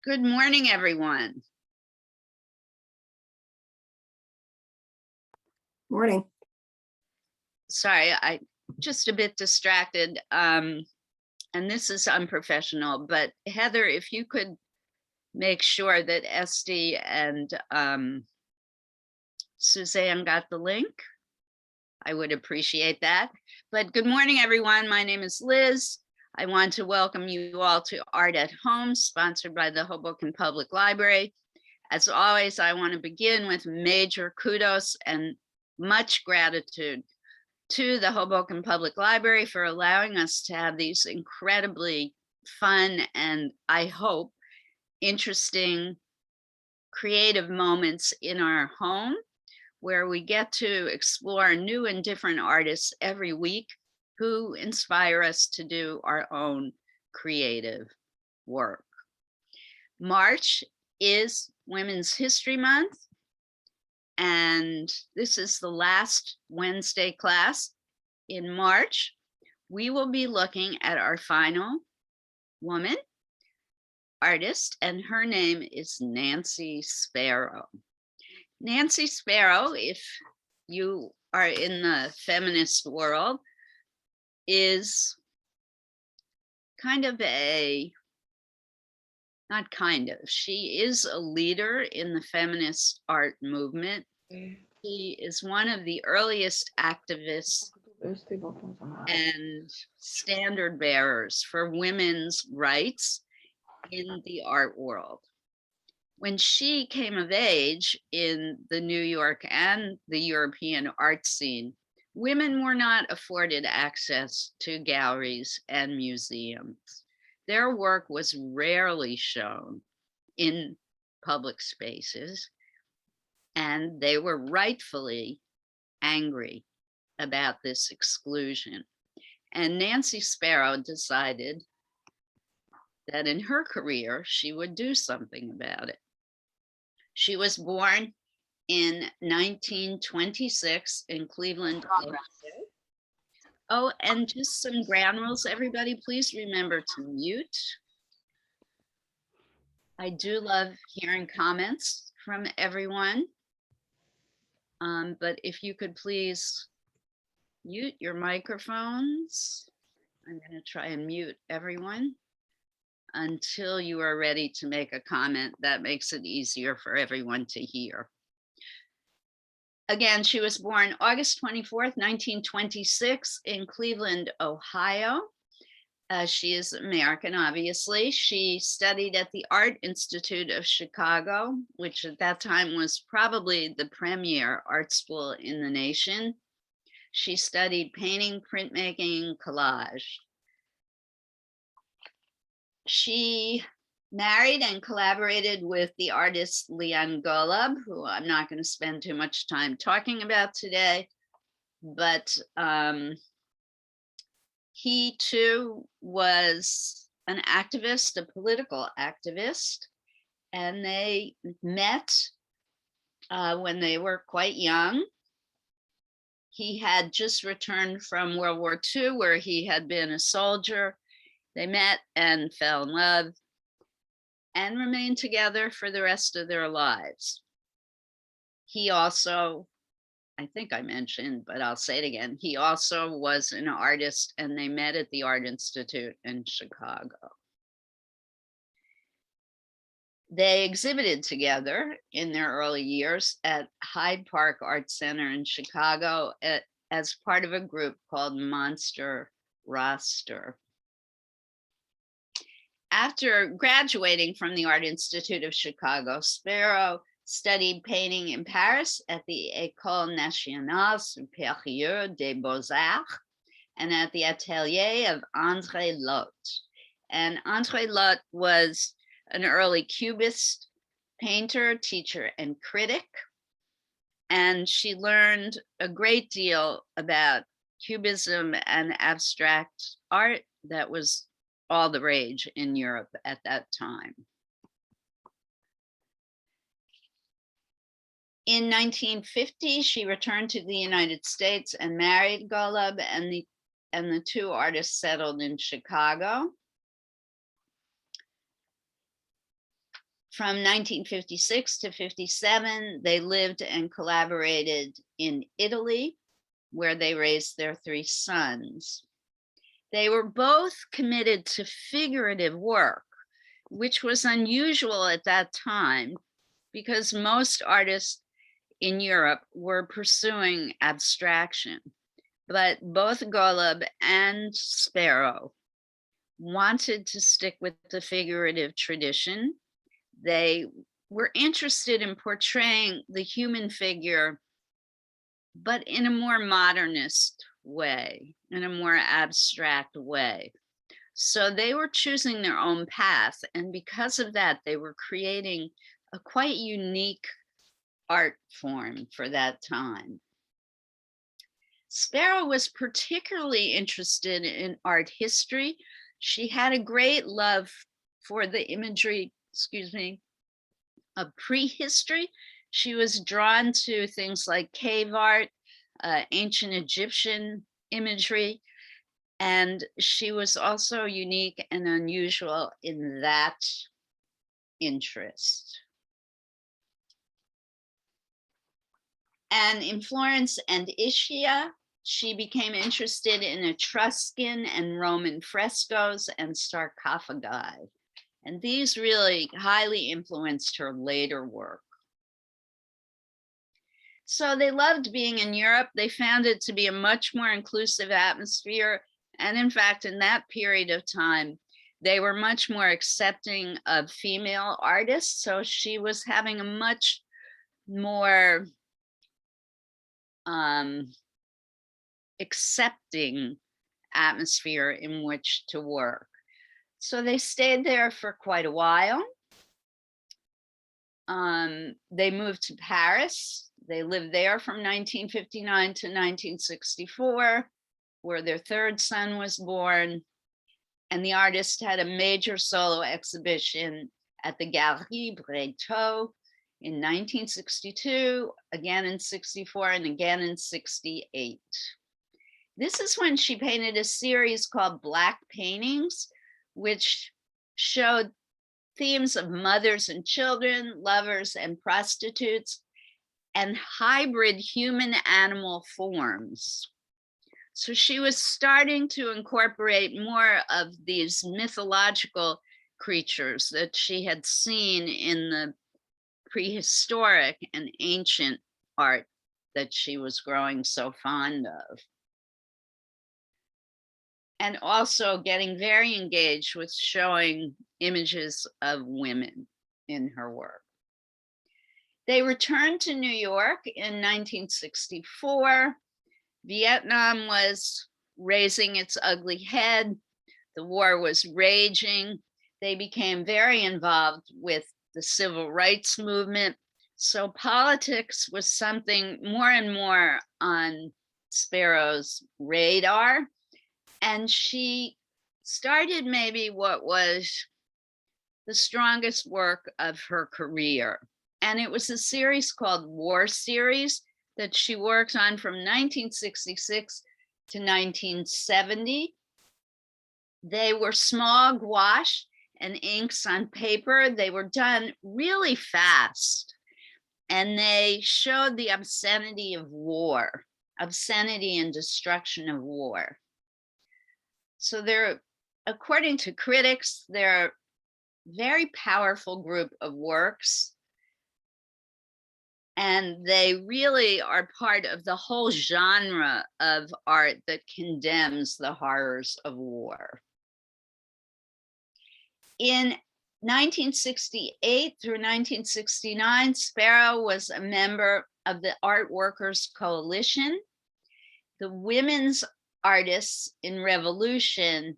Good morning, everyone. Morning. Sorry, I just a bit distracted. And this is unprofessional, but Heather, if you could make sure that Esty and Suzanne got the link, I would appreciate that. But good morning, everyone. My name is Liz. I want to welcome you all to Art at Home, sponsored by the Hoboken Public Library. As always, I want to begin with major kudos and much gratitude to the Hoboken Public Library for allowing us to have these incredibly fun and, I hope, interesting, creative moments in our home where we get to explore new and different artists every week who inspire us to do our own creative work. March is Women's History Month, and this is the last Wednesday class in March. We will be looking at our final woman artist, and her name is Nancy Sparrow. Nancy Sparrow, if you are in the feminist world, is kind of she is a leader in the feminist art movement. She is one of the earliest activists and standard bearers for women's rights in the art world. When she came of age in the New York and the European art scene, women were not afforded access to galleries and museums. Their work was rarely shown in public spaces, and they were rightfully angry about this exclusion. And Nancy Sparrow decided that in her career, she would do something about it. She was born in 1926 in Cleveland, Ohio. Oh, and just some ground rules, everybody, please remember to mute. I do love hearing comments from everyone. But if you could please mute your microphones. I'm going to try and mute everyone until you are ready to make a comment. That makes it easier for everyone to hear. Again, she was born August 24th, 1926 in Cleveland, Ohio. She is American, obviously. She studied at the Art Institute of Chicago, which at that time was probably the premier art school in the nation. She studied painting, printmaking, collage. She married and collaborated with the artist Leon Golub, who I'm not going to spend too much time talking about today, but he too was an activist, a political activist, and they met when they were quite young. He had just returned from World War II, where he had been a soldier. They met and fell in love and remained together for the rest of their lives. He also, I think I mentioned, but I'll say it again, he also was an artist, and they met at the Art Institute in Chicago. They exhibited together in their early years at Hyde Park Art Center in Chicago as part of a group called Monster Roster. After graduating from the Art Institute of Chicago, Sparrow studied painting in Paris at the École Nationale Supérieure des Beaux-Arts and at the atelier of André Lot. And André Lot was an early Cubist painter, teacher, and critic. And she learned a great deal about Cubism and abstract art that was all the rage in Europe at that time. In 1950, she returned to the United States and married Golub, and the two artists settled in Chicago. From 1956 to 57, they lived and collaborated in Italy, where they raised their 3 sons. They were both committed to figurative work, which was unusual at that time because most artists in Europe were pursuing abstraction. But both Golub and Sparrow wanted to stick with the figurative tradition. They were interested in portraying the human figure, but in a more modernist way, in a more abstract way. So they were choosing their own path. And because of that, they were creating a quite unique art form for that time. Sparrow was particularly interested in art history. She had a great love for the imagery, of prehistory. She was drawn to things like cave art, ancient Egyptian imagery, and she was also unique and unusual in that interest. And in Florence and Ischia, she became interested in Etruscan and Roman frescoes and sarcophagi. And these really highly influenced her later work. So they loved being in Europe. They found it to be a much more inclusive atmosphere. And in fact, in that period of time, they were much more accepting of female artists. So she was having a much more accepting atmosphere in which to work. So they stayed there for quite a while. They moved to Paris. They lived there from 1959 to 1964, where their 3rd son was born. And the artist had a major solo exhibition at the Galerie Breteau in 1962, again in 64, and again in 68. This is when she painted a series called Black Paintings, which showed themes of mothers and children, lovers and prostitutes, and hybrid human-animal forms. So she was starting to incorporate more of these mythological creatures that she had seen in the prehistoric and ancient art that she was growing so fond of. And also getting very engaged with showing images of women in her work. They returned to New York in 1964. Vietnam was raising its ugly head. The war was raging. They became very involved with the civil rights movement. So politics was something more and more on Sparrow's radar. And she started maybe what was the strongest work of her career. And it was a series called War Series that she worked on from 1966 to 1970. They were small gouache and inks on paper. They were done really fast. And they showed the obscenity of war, obscenity and destruction of war. So they're, according to critics, they're a very powerful group of works. And they really are part of the whole genre of art that condemns the horrors of war. In 1968 through 1969, Sparrow was a member of the Art Workers Coalition, the Women's Artists in Revolution,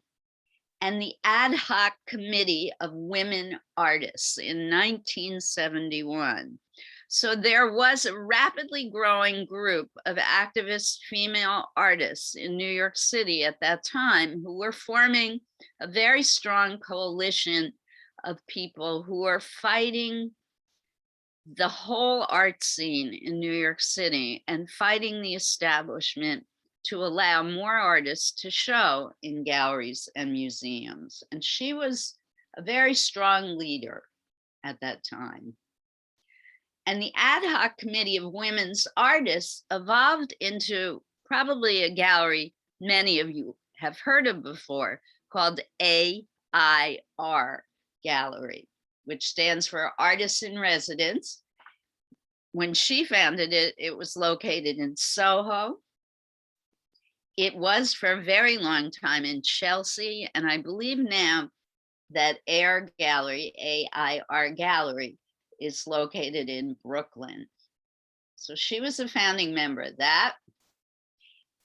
and the Ad Hoc Committee of Women Artists in 1971. So there was a rapidly growing group of activist female artists in New York City at that time who were forming a very strong coalition of people who are fighting the whole art scene in New York City and fighting the establishment to allow more artists to show in galleries and museums. And she was a very strong leader at that time. And the ad hoc committee of women's artists evolved into probably a gallery many of you have heard of before, called AIR Gallery, which stands for Artists in Residence. When she founded it, it was located in Soho. It was for a very long time in Chelsea, and I believe now that AIR Gallery, AIR Gallery, is located in Brooklyn. So she was a founding member of that.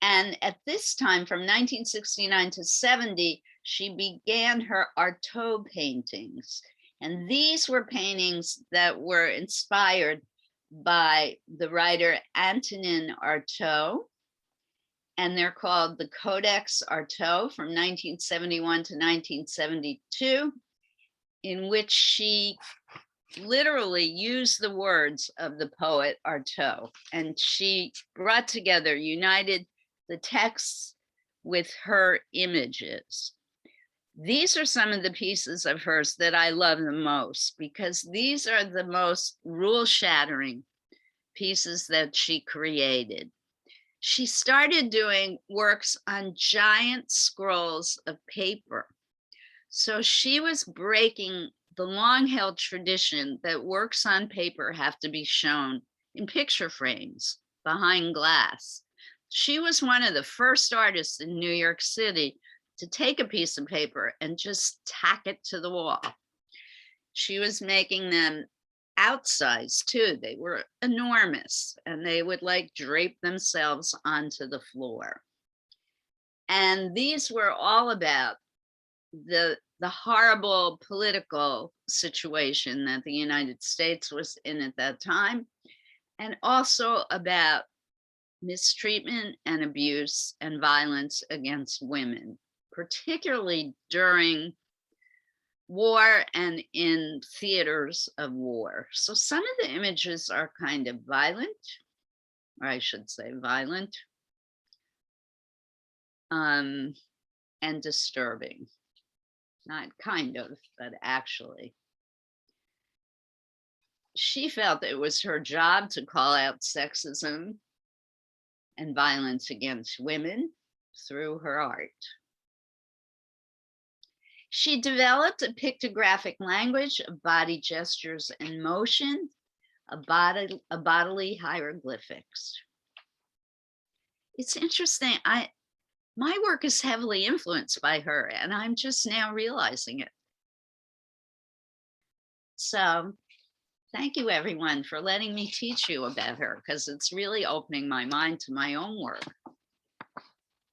And at this time, from 1969 to 70, she began her Artaud paintings. And these were paintings that were inspired by the writer Antonin Artaud. And they're called the Codex Artaud from 1971 to 1972, in which she literally used the words of the poet Artaud. And she brought together, united the texts with her images. These are some of the pieces of hers that I love the most, because these are the most rule-shattering pieces that she created. She started doing works on giant scrolls of paper. So she was breaking the long-held tradition that works on paper have to be shown in picture frames behind glass. She was one of the first artists in New York City to take a piece of paper and just tack it to the wall. She was making them outsized too. They were enormous, and they would like drape themselves onto the floor. And these were all about the horrible political situation that the United States was in at that time, and also about mistreatment and abuse and violence against women, particularly during war and in theaters of war. So some of the images are kind of violent, or I should say violent, and disturbing. Not kind of, but actually. She felt it was her job to call out sexism and violence against women through her art. She developed a pictographic language of body gestures and motion, a bodily hieroglyphics. It's interesting. My work is heavily influenced by her, and I'm just now realizing it. So thank you, everyone, for letting me teach you about her, because it's really opening my mind to my own work.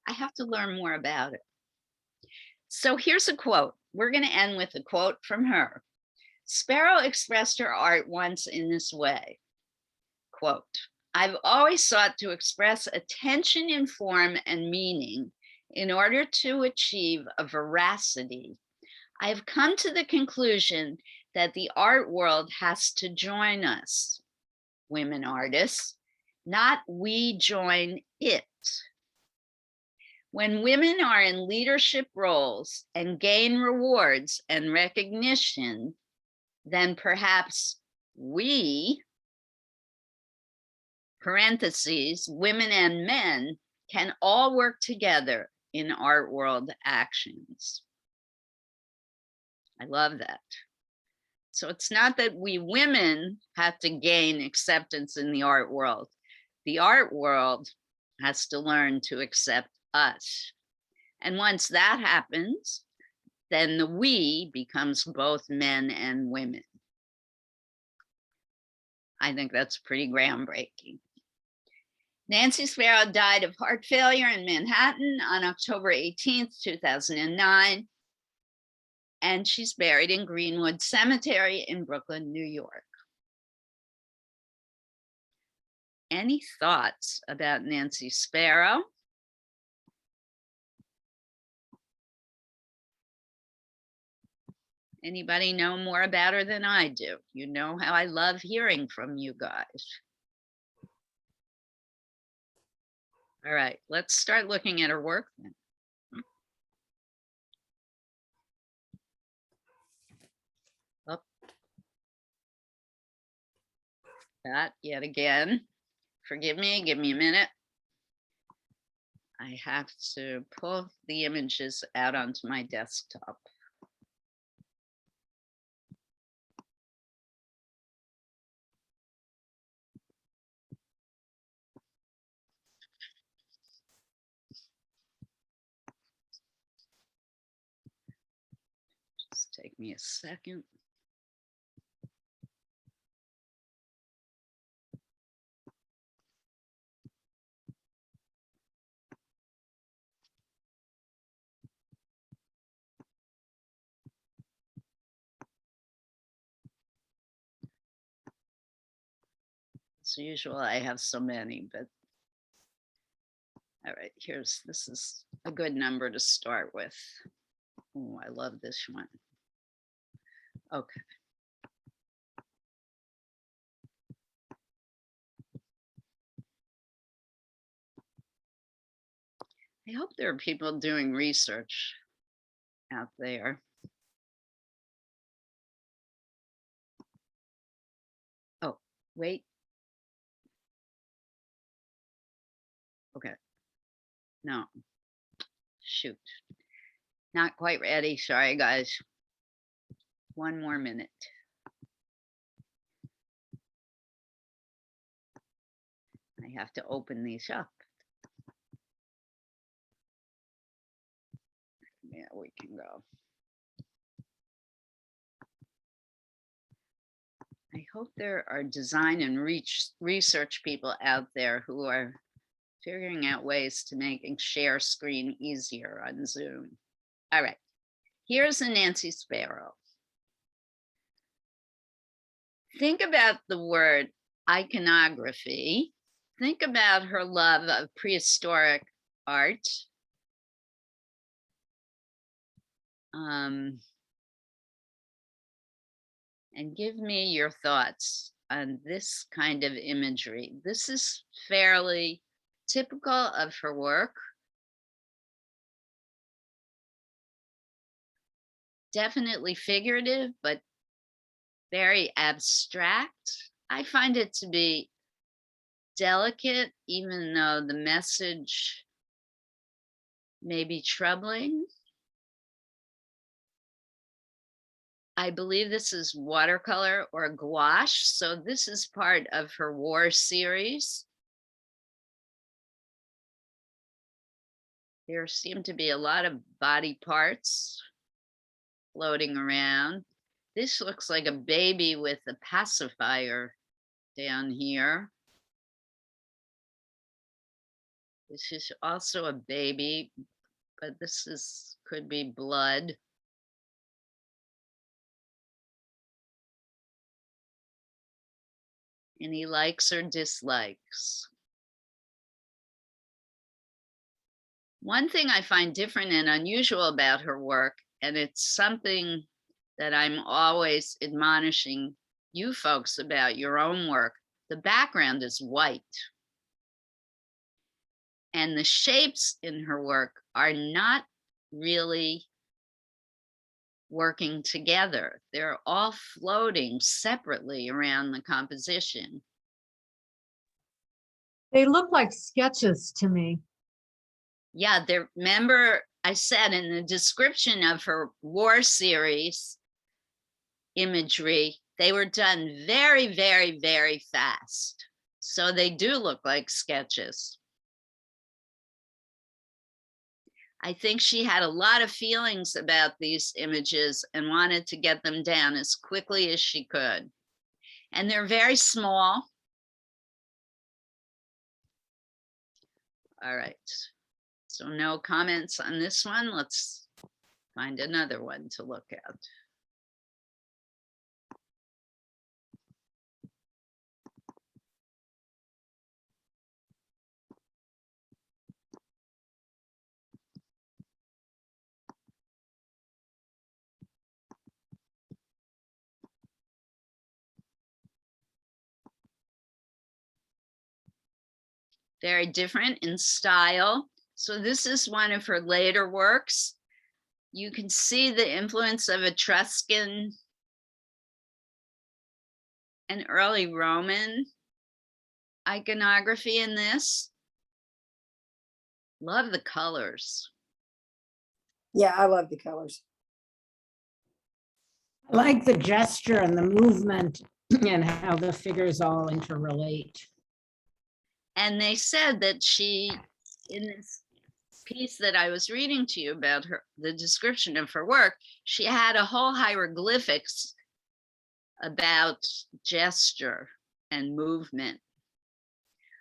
I have to learn more about it. So here's a quote. We're going to end with a quote from her. Sparrow expressed her art once in this way, quote, "I've always sought to express a tension in form and meaning in order to achieve a veracity. I have come to the conclusion that the art world has to join us, women artists, not we join it. When women are in leadership roles and gain rewards and recognition, then perhaps we, parentheses, women and men, can all work together in art world actions." I love that. So it's not that we women have to gain acceptance in the art world. The art world has to learn to accept us. And once that happens, then the we becomes both men and women. I think that's pretty groundbreaking. Nancy Sparrow died of heart failure in Manhattan on October 18th, 2009. And she's buried in Greenwood Cemetery in Brooklyn, New York. Any thoughts about Nancy Sparrow? Anybody know more about her than I do? You know how I love hearing from you guys. All right, let's start looking at her work then. that yet again. Forgive me, give me a minute. I have to pull the images out onto my desktop. Just take me a second. As usual, I have so many, but all right, this is a good number to start with. Oh, I love this one. Okay. I hope there are people doing research out there. Oh, wait. Okay. No. Shoot. Not quite ready. Sorry, guys. One more minute. I have to open these up. Yeah, we can go. I hope there are design and research people out there who are figuring out ways to making share screen easier on Zoom. All right, here's a Nancy Sparrow. Think about the word iconography. Think about her love of prehistoric art. And give me your thoughts on this kind of imagery. This is fairly typical of her work. Definitely figurative, but very abstract. I find it to be delicate, even though the message may be troubling. I believe this is watercolor or gouache. So this is part of her war series. There seem to be a lot of body parts floating around. This looks like a baby with a pacifier down here. This is also a baby, but this could be blood. Any likes or dislikes? One thing I find different and unusual about her work, and it's something that I'm always admonishing you folks about your own work, the background is white. And the shapes in her work are not really working together. They're all floating separately around the composition. They look like sketches to me. Yeah, remember I said in the description of her war series imagery, they were done very, very, very fast. So they do look like sketches. I think she had a lot of feelings about these images and wanted to get them down as quickly as she could. And they're very small. All right, so no comments on this one. Let's find another one to look at. Very different in style. So this is one of her later works. You can see the influence of Etruscan an early Roman iconography in this. Love the colors. Yeah, I love the colors. I like the gesture and the movement and how the figures all interrelate. And they said that she, in this piece that I was reading to you about her, the description of her work, she had a whole hieroglyphics about gesture and movement.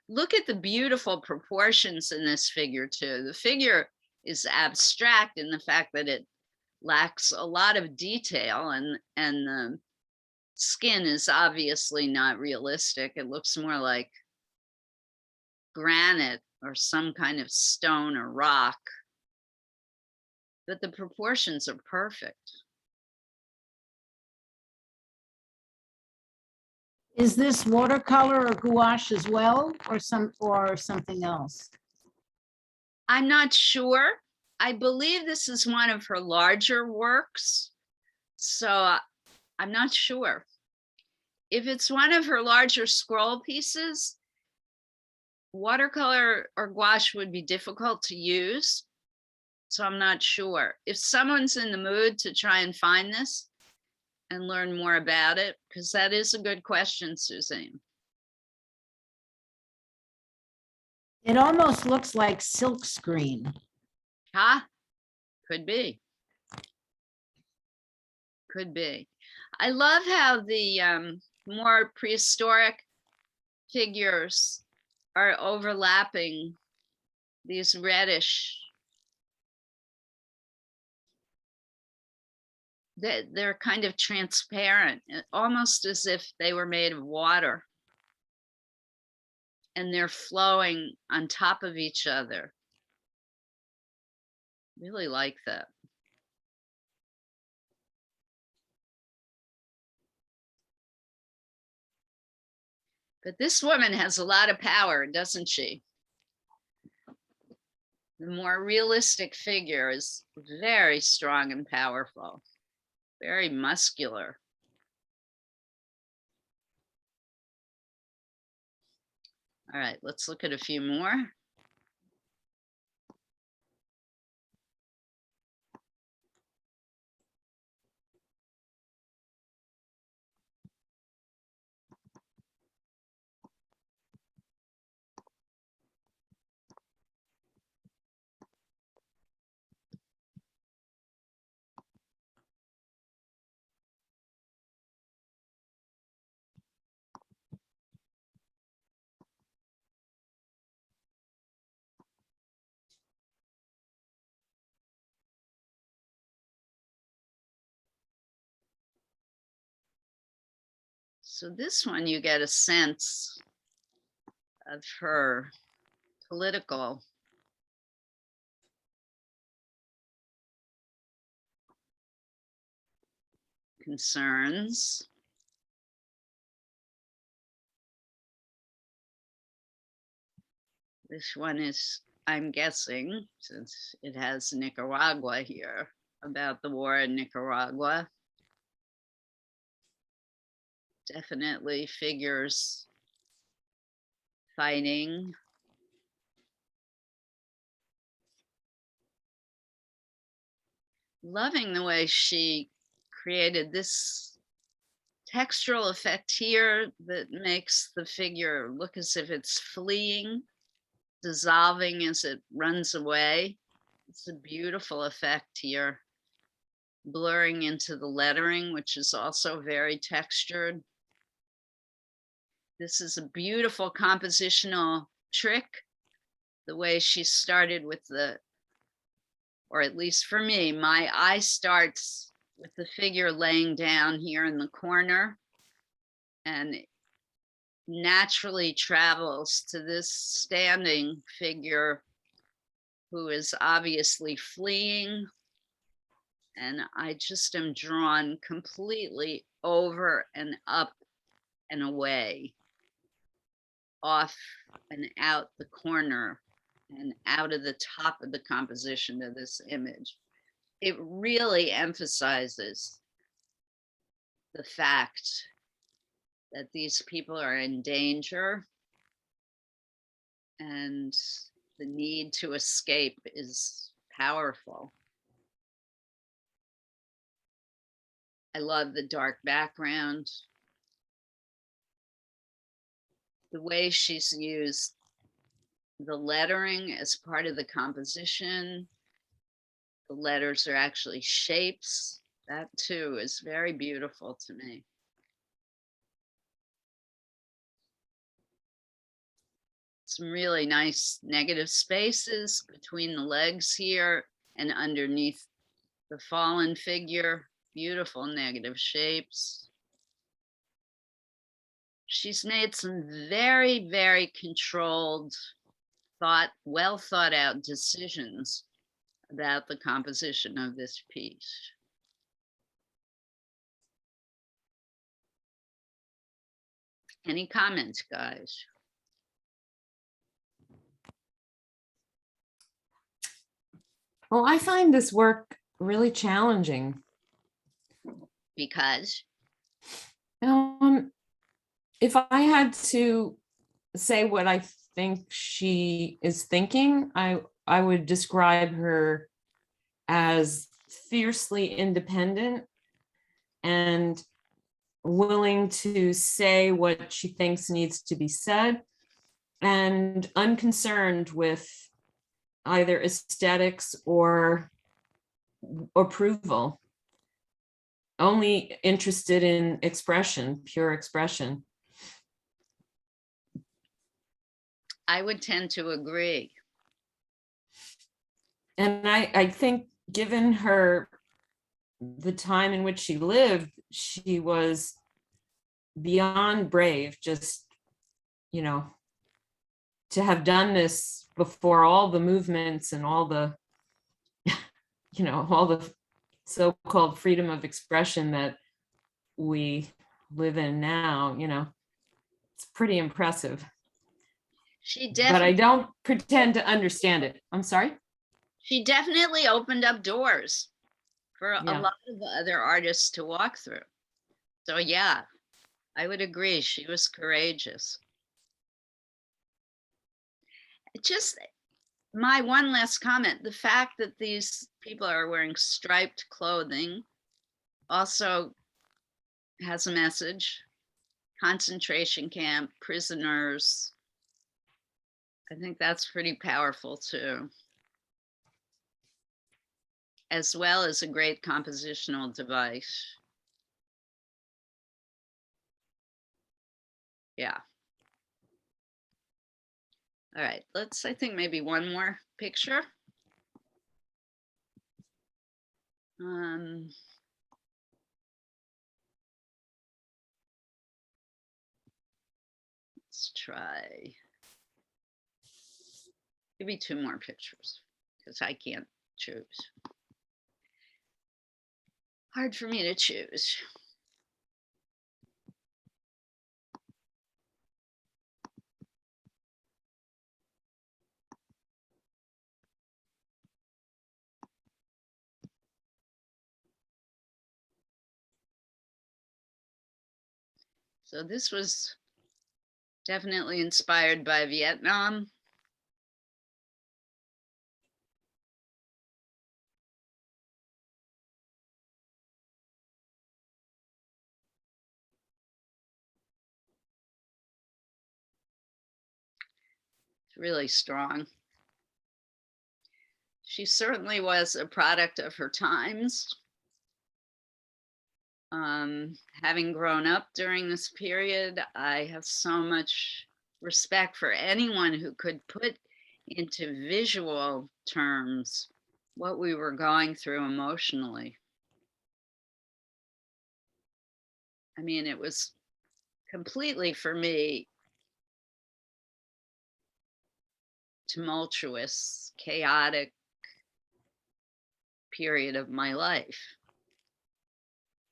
Look at the beautiful proportions in this figure too. The figure is abstract in the fact that it lacks a lot of detail, and the skin is obviously not realistic. It looks more like granite or some kind of stone or rock, but the proportions are perfect. Is this watercolor or gouache as well, or something else? I'm not sure. I believe this is one of her larger works, so I'm not sure. If it's one of her larger scroll pieces, watercolor or gouache would be difficult to use, so I'm not sure. If someone's in the mood to try and find this and learn more about it, because that is a good question, Suzanne. It almost looks like silk screen. Huh? Could be. Could be. I love how the more prehistoric figures are overlapping these reddish. They're kind of transparent, almost as if they were made of water. And they're flowing on top of each other. Really like that. But this woman has a lot of power, doesn't she? The more realistic figure is very strong and powerful, very muscular. All right, let's look at a few more. So this one, you get a sense of her political concerns. This one is, I'm guessing, since it has Nicaragua here, about the war in Nicaragua. Definitely figures fighting. Loving the way she created this textural effect here that makes the figure look as if it's fleeing, dissolving as it runs away. It's a beautiful effect here. Blurring into the lettering, which is also very textured. This is a beautiful compositional trick, the way she started with the, or at least for me, my eye starts with the figure laying down here in the corner and naturally travels to this standing figure who is obviously fleeing. And I just am drawn completely over and up and away, off and out the corner and out of the top of the composition of this image. It really emphasizes the fact that these people are in danger, and the need to escape is powerful. I love the dark background. The way she's used the lettering as part of the composition. The letters are actually shapes. That too is very beautiful to me. Some really nice negative spaces between the legs here and underneath the fallen figure. Beautiful negative shapes. She's made some very, very controlled, well thought out decisions about the composition of this piece. Any comments, guys? Well, I find this work really challenging. Because If I had to say what I think she is thinking, I would describe her as fiercely independent and willing to say what she thinks needs to be said, and unconcerned with either aesthetics or approval, only interested in expression, pure expression. I would tend to agree. And I think given her the time in which she lived, she was beyond brave, just, you know, to have done this before all the movements and all the, you know, all the so-called freedom of expression that we live in now, you know, it's pretty impressive. She But I definitely, don't pretend to understand it. I'm sorry? she definitely opened up doors for a Yeah. lot of other artists to walk through. So yeah, I would agree. She was courageous. Just my one last comment, the fact that these people are wearing striped clothing also has a message. Concentration camp, prisoners. I think that's pretty powerful too. As well as a great compositional device. Yeah. All right, let's, I think maybe one more picture. Let's try. Maybe two more pictures because I can't choose. Hard for me to choose. So this was definitely inspired by Vietnam. It's really strong. She certainly was a product of her times. Having grown up during this period, I have so much respect for anyone who could put into visual terms what we were going through emotionally. I mean, it was completely, for me, tumultuous, chaotic period of my life.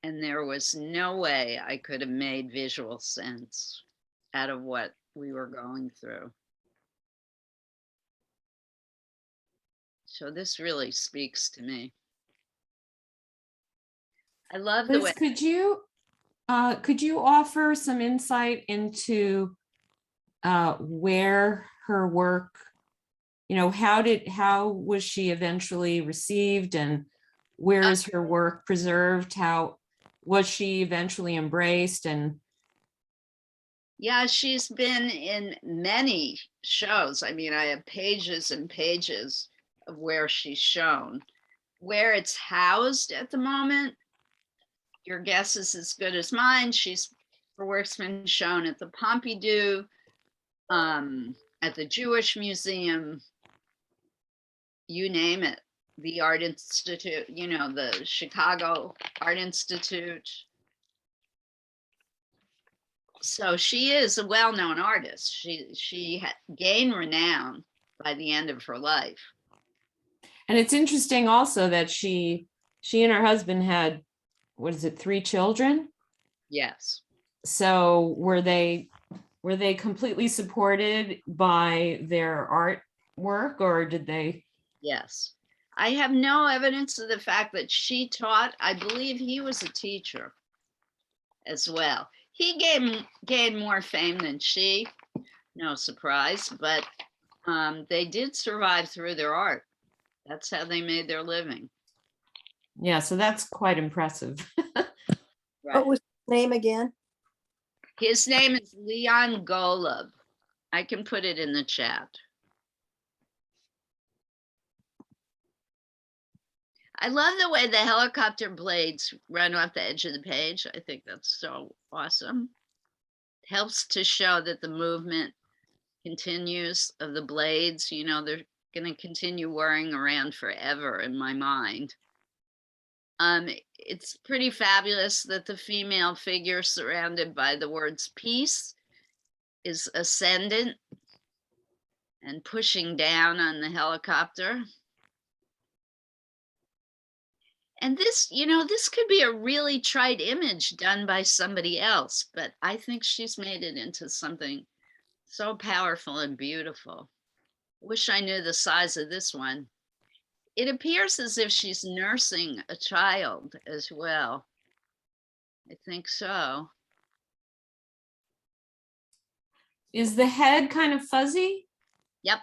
And there was no way I could have made visual sense out of what we were going through. So this really speaks to me. I love the way. Liz, could you Could you offer some insight into where her work, how was she eventually received, and where is her work preserved? How was she eventually embraced? And Yeah, she's been in many shows. I mean, I have pages and pages of where she's shown. Where it's housed at the moment, your guess is as good as mine. Her work's been shown at the Pompidou, at the Jewish Museum, you name it, the Art Institute, the Chicago Art Institute. So she is a well-known artist. She gained renown by the end of her life. and it's interesting also that she and her husband had, what is it, 3 children? Yes. So were they completely supported by their artwork, or did they? Yes. I have no evidence of the fact that she taught. I believe he was a teacher as well. He gained more fame than she, no surprise, but they did survive through their art. That's how they made their living. Yeah, so that's quite impressive. Right. What was his name again? His name is Leon Golub. I can put it in the chat. I love the way the helicopter blades run off the edge of the page. I think that's so awesome. It helps to show that the movement continues of the blades. They're going to continue whirring around forever in my mind. It's pretty fabulous that the female figure surrounded by the words peace is ascendant and pushing down on the helicopter. And this could be a really trite image done by somebody else, but I think she's made it into something so powerful and beautiful. Wish I knew the size of this one. It appears as if she's nursing a child as well. I think so. Is the head kind of fuzzy? Yep.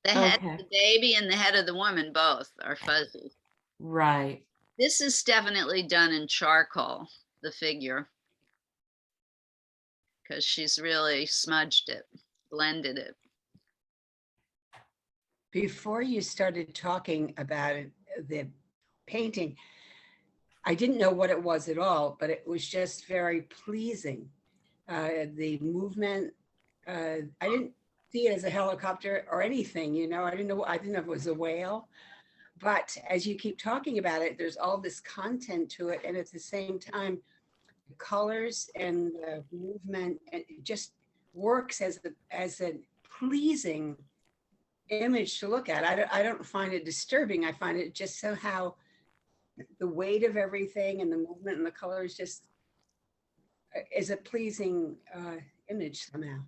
The head Okay. of the baby and the head of the woman both are fuzzy. Right. This is definitely done in charcoal, the figure, because she's really smudged it, blended it. Before you started talking about it, the painting, I didn't know what it was at all, but it was just very pleasing. The movement, I didn't see it as a helicopter or anything, I didn't know if it was a whale. But as you keep talking about it, there's all this content to it. And at the same time, the colors and the movement, and it just works as a pleasing image to look at. I don't find it disturbing. I find it just somehow the weight of everything and the movement and the colors just is a pleasing image somehow.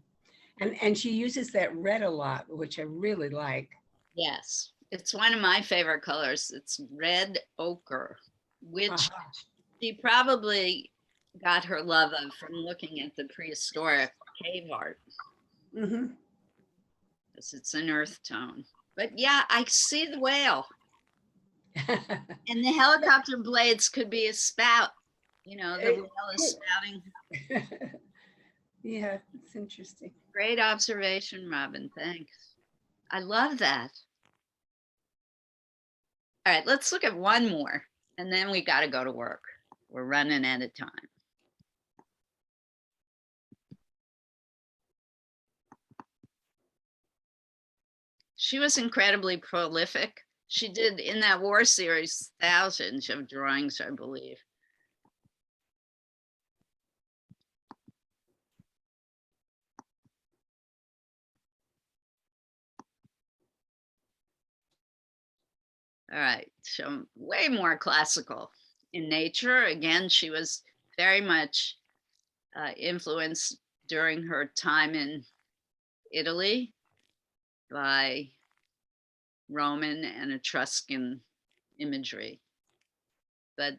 And she uses that red a lot, which I really like. Yes, it's one of my favorite colors. It's red ochre, which she probably got her love of from looking at the prehistoric cave art. Mm-hmm. Because it's an earth tone. But yeah, I see the whale. And the helicopter blades could be a spout. The whale is spouting. Yeah, it's interesting. Great observation, Robin. Thanks. I love that. All right, let's look at one more, and then we got to go to work. We're running out of time. She was incredibly prolific. She did, in that war series, thousands of drawings, I believe. All right, so way more classical in nature. Again, she was very much influenced during her time in Italy by Roman and Etruscan imagery. But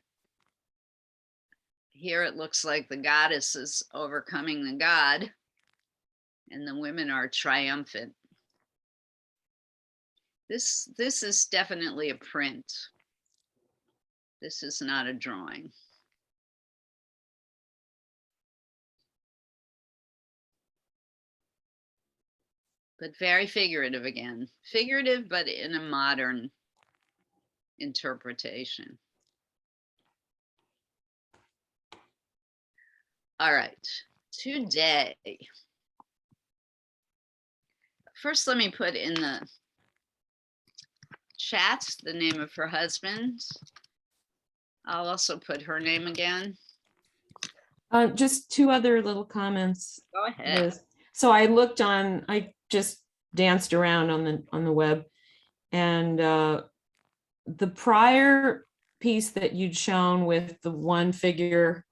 here it looks like the goddess is overcoming the god, and the women are triumphant. This is definitely a print. This is not a drawing. But very figurative again. Figurative, but in a modern interpretation. All right, today. First, let me put in the chat the name of her husband. I'll also put her name again. Just two other little comments. Go ahead. Liz. So I just danced around on the web, and the prior piece that you'd shown with the one figure,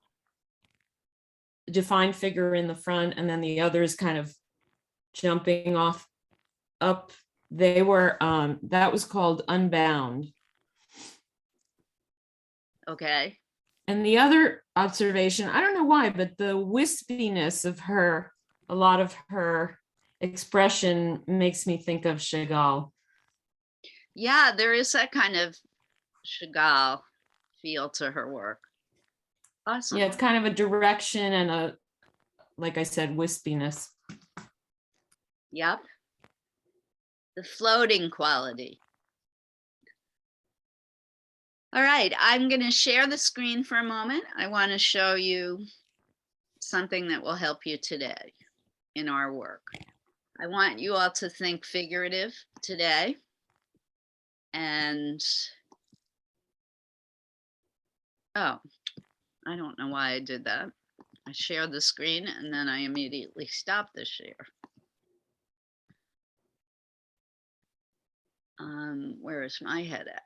defined figure in the front, and then the others kind of jumping off up, they were that was called Unbound. Okay. And the other observation, I don't know why, but the wispiness of her, a lot of her expression makes me think of Chagall. Yeah, there is that kind of Chagall feel to her work. Awesome. Yeah, it's kind of a direction and a, like I said, wispiness. Yep. The floating quality. All right, I'm going to share the screen for a moment. I want to show you something that will help you today in our work. I want you all to think figurative today. And, oh, I don't know why I did that. I shared the screen and then I immediately stopped the share. Where is my head at?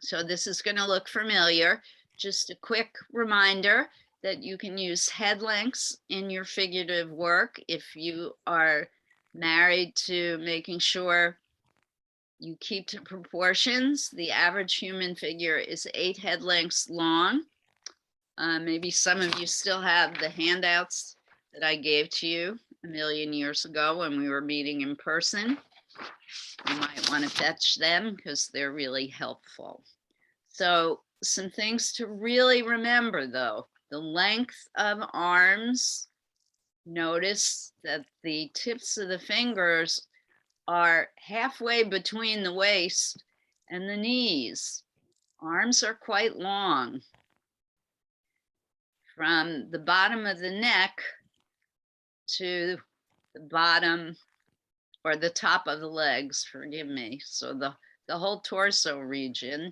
So this is going to look familiar. Just a quick reminder that you can use head lengths in your figurative work if you are married to making sure you keep to proportions. The average human figure is 8 head lengths long. Maybe some of you still have the handouts that I gave to you a million years ago when we were meeting in person. You might want to fetch them because they're really helpful. So some things to really remember though, the length of arms. Notice that the tips of the fingers are halfway between the waist and the knees. Arms are quite long. From the bottom of the neck to the bottom or the top of the legs, forgive me. So the whole torso region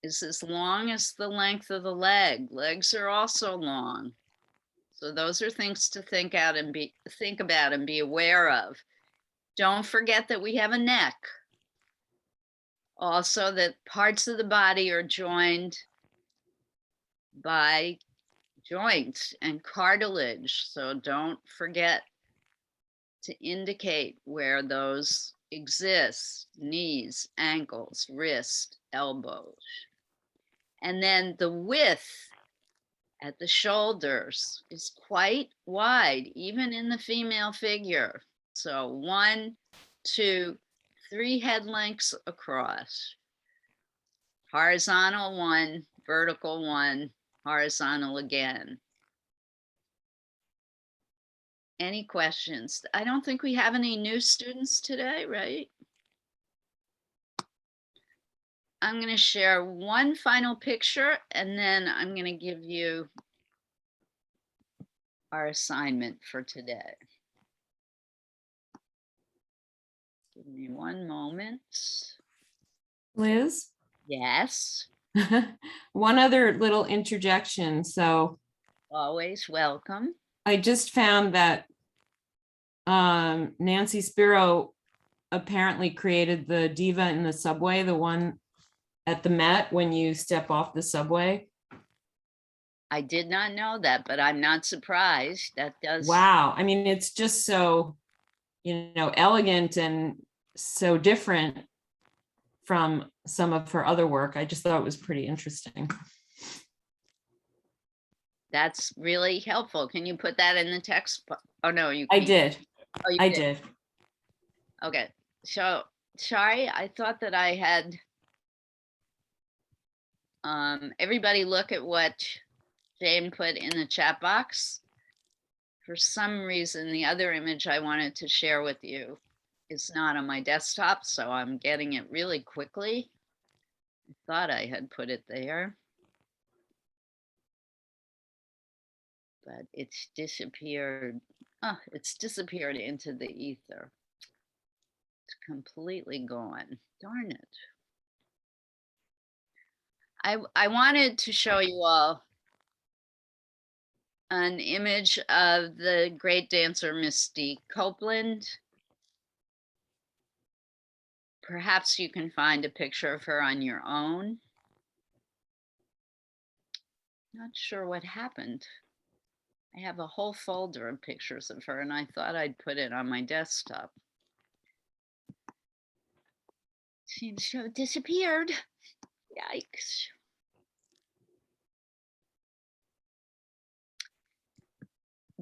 is as long as the length of the leg. Legs are also long. So those are things to think about and be aware of. Don't forget that we have a neck. Also that parts of the body are joined by joints and cartilage. So don't forget to indicate where those exist: knees, ankles, wrist, elbows. And then the width at the shoulders is quite wide, even in the female figure. So 1, 2, 3 head lengths across. Horizontal 1, vertical 1, horizontal again. Any questions? I don't think we have any new students today, right? I'm going to share one final picture and then I'm going to give you our assignment for today. Give me one moment. Liz? Yes, One other little interjection. So always welcome. I just found that Nancy Sparrow apparently created the diva in the subway, the one at the Met when you step off the subway. I did not know that, but I'm not surprised. That does. Wow. I mean, it's just so, elegant and so different from some of her other work. I just thought it was pretty interesting. That's really helpful. Can you put that in the text? Oh, no, you I can't. did. Oh, you I did. did. Okay. So, sorry, I thought that I had everybody look at what Jane put in the chat box. For some reason, the other image I wanted to share with you is not on my desktop, so I'm getting it really quickly. I thought I had put it there, but it's disappeared. Oh, it's disappeared into the ether. It's completely gone. Darn it. I wanted to show you all an image of the great dancer Misty Copeland. Perhaps you can find a picture of her on your own. Not sure what happened. I have a whole folder of pictures of her and I thought I'd put it on my desktop. Seems to have disappeared. Yikes.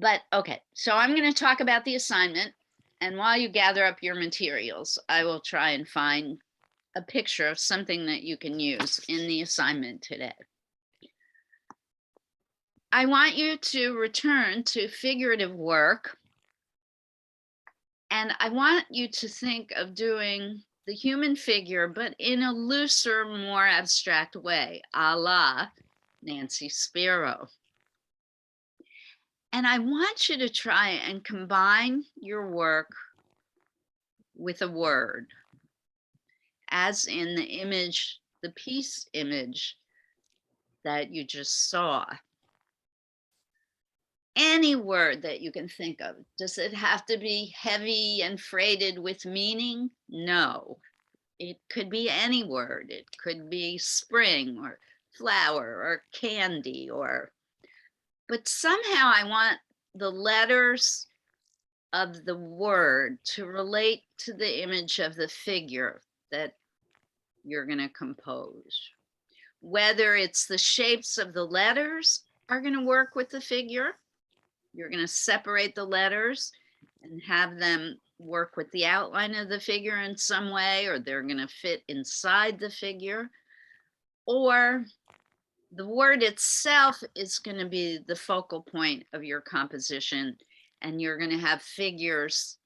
But okay, so I'm going to talk about the assignment. And while you gather up your materials, I will try and find a picture of something that you can use in the assignment today. I want you to return to figurative work. And I want you to think of doing the human figure, but in a looser, more abstract way, a la Nancy Sparrow. And I want you to try and combine your work with a word, as in the image, the piece image that you just saw. Any word that you can think of. Does it have to be heavy and freighted with meaning? No. It could be any word. It could be spring or flower or candy but somehow I want the letters of the word to relate to the image of the figure that you're going to compose. Whether it's the shapes of the letters are going to work with the figure, you're going to separate the letters and have them work with the outline of the figure in some way, or they're going to fit inside the figure, or the word itself is going to be the focal point of your composition, and you're going to have figures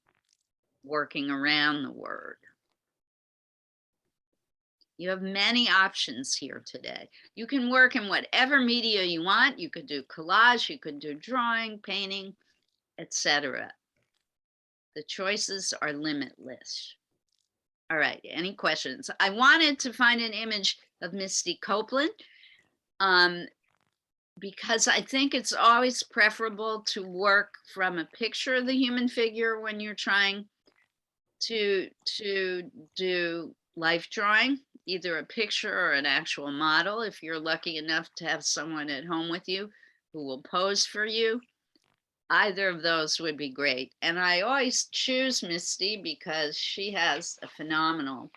working around the word. You have many options here today. You can work in whatever media you want. You could do collage, you could do drawing, painting, etc. The choices are limitless. All right, any questions? I wanted to find an image of Misty Copeland because I think it's always preferable to work from a picture of the human figure when you're trying to do life drawing, either a picture or an actual model. If you're lucky enough to have someone at home with you who will pose for you, either of those would be great. And I always choose Misty because she has a phenomenal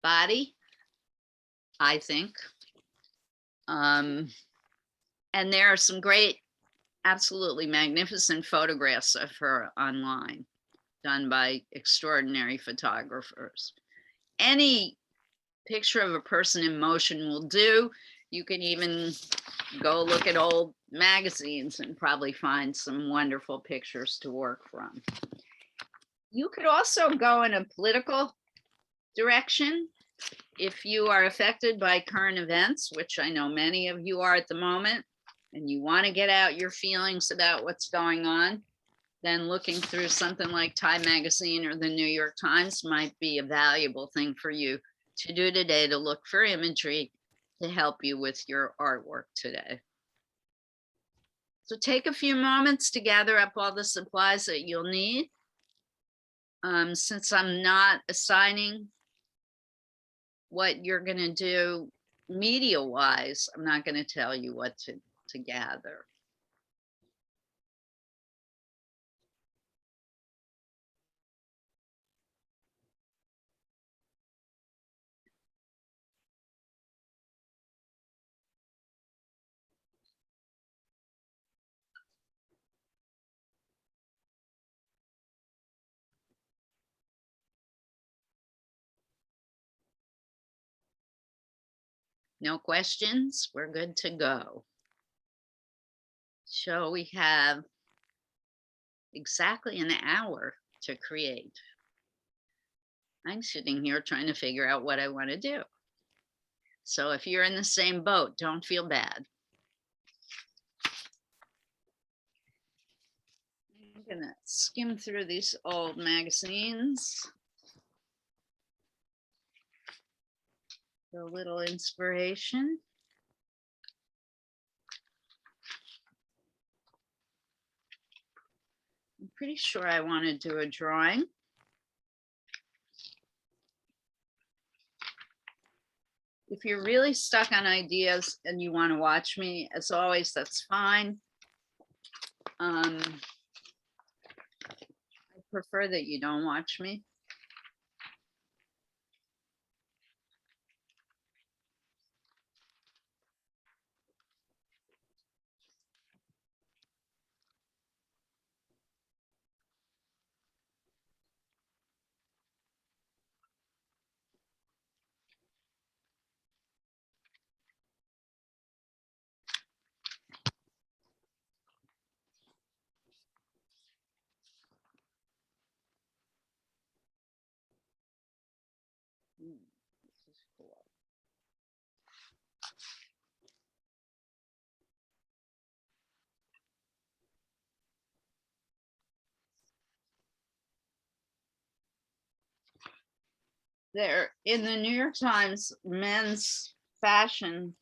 body, I think. And there are some great, absolutely magnificent photographs of her online, done by extraordinary photographers. Any picture of a person in motion will do. You can even go look at old magazines and probably find some wonderful pictures to work from. You could also go in a political direction if you are affected by current events, which I know many of you are at the moment, and you want to get out your feelings about what's going on, then looking through something like Time Magazine or the New York Times might be a valuable thing for you to do today, to look for imagery to help you with your artwork today. So take a few moments to gather up all the supplies that you'll need. Since I'm not assigning what you're going to do media wise, I'm not going to tell you what to gather. No questions? We're good to go. So we have exactly an hour to create. I'm sitting here trying to figure out what I want to do. So if you're in the same boat, don't feel bad. I'm gonna skim through these old magazines. For a little inspiration. I'm pretty sure I want to do a drawing. If you're really stuck on ideas and you want to watch me, as always, that's fine. I prefer that you don't watch me. This is cool. There in the New York Times men's fashion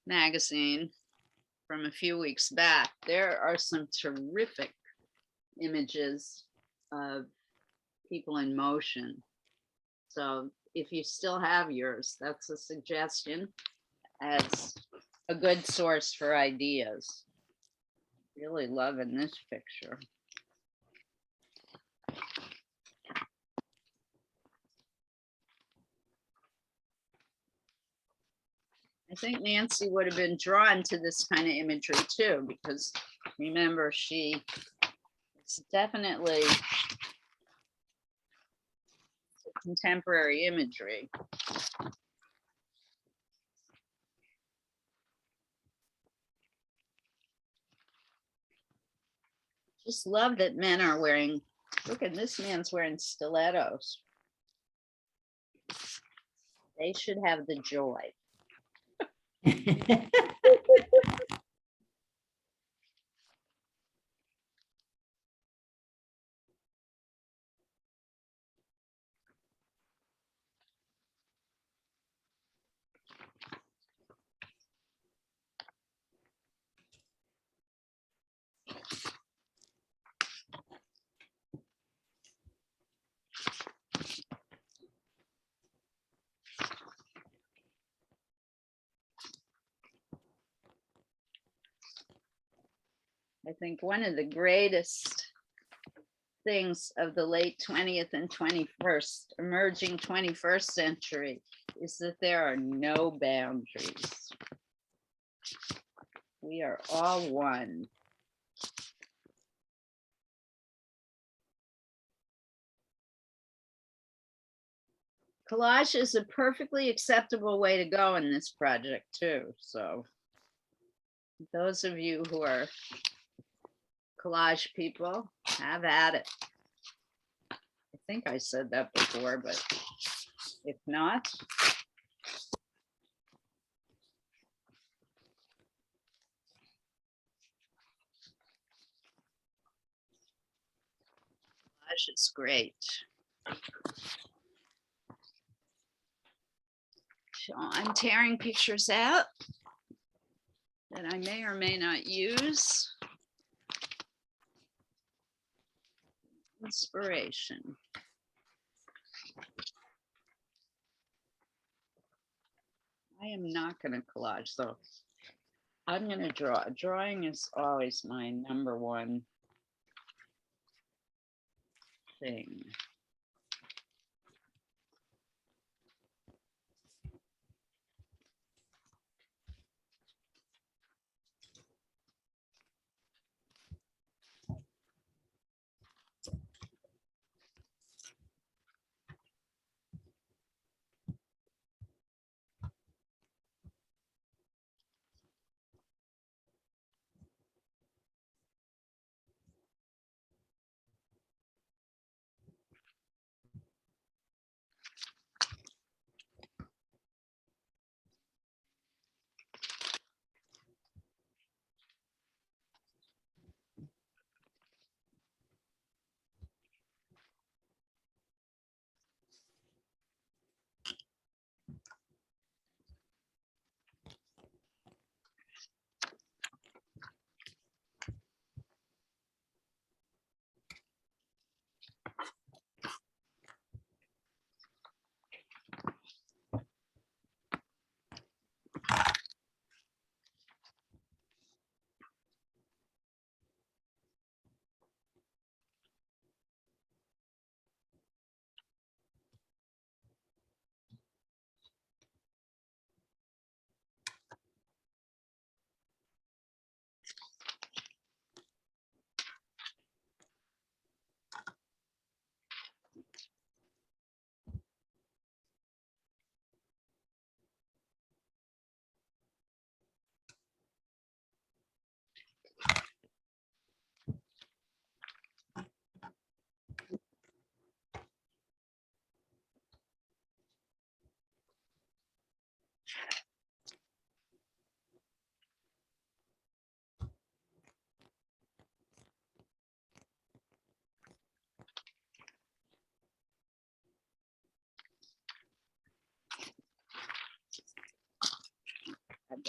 magazine from a few weeks back, there are some terrific images of people in motion. So if you still have yours, that's a suggestion as a good source for ideas. Really loving this picture. I think Nancy would have been drawn to this kind of imagery too, because remember, she is definitely contemporary imagery. Just love that men are wearing, look at this man's wearing stilettos. They should have the joy. I think one of the greatest things of the late 20th and 21st, emerging 21st century, is that there are no boundaries. We are all one. Collage is a perfectly acceptable way to go in this project too. So those of you who are collage people, have at it. I think I said that before, but if not, collage is great. So I'm tearing pictures out that I may or may not use. Inspiration. I am not going to collage though. I'm going to draw. Drawing is always my number one thing.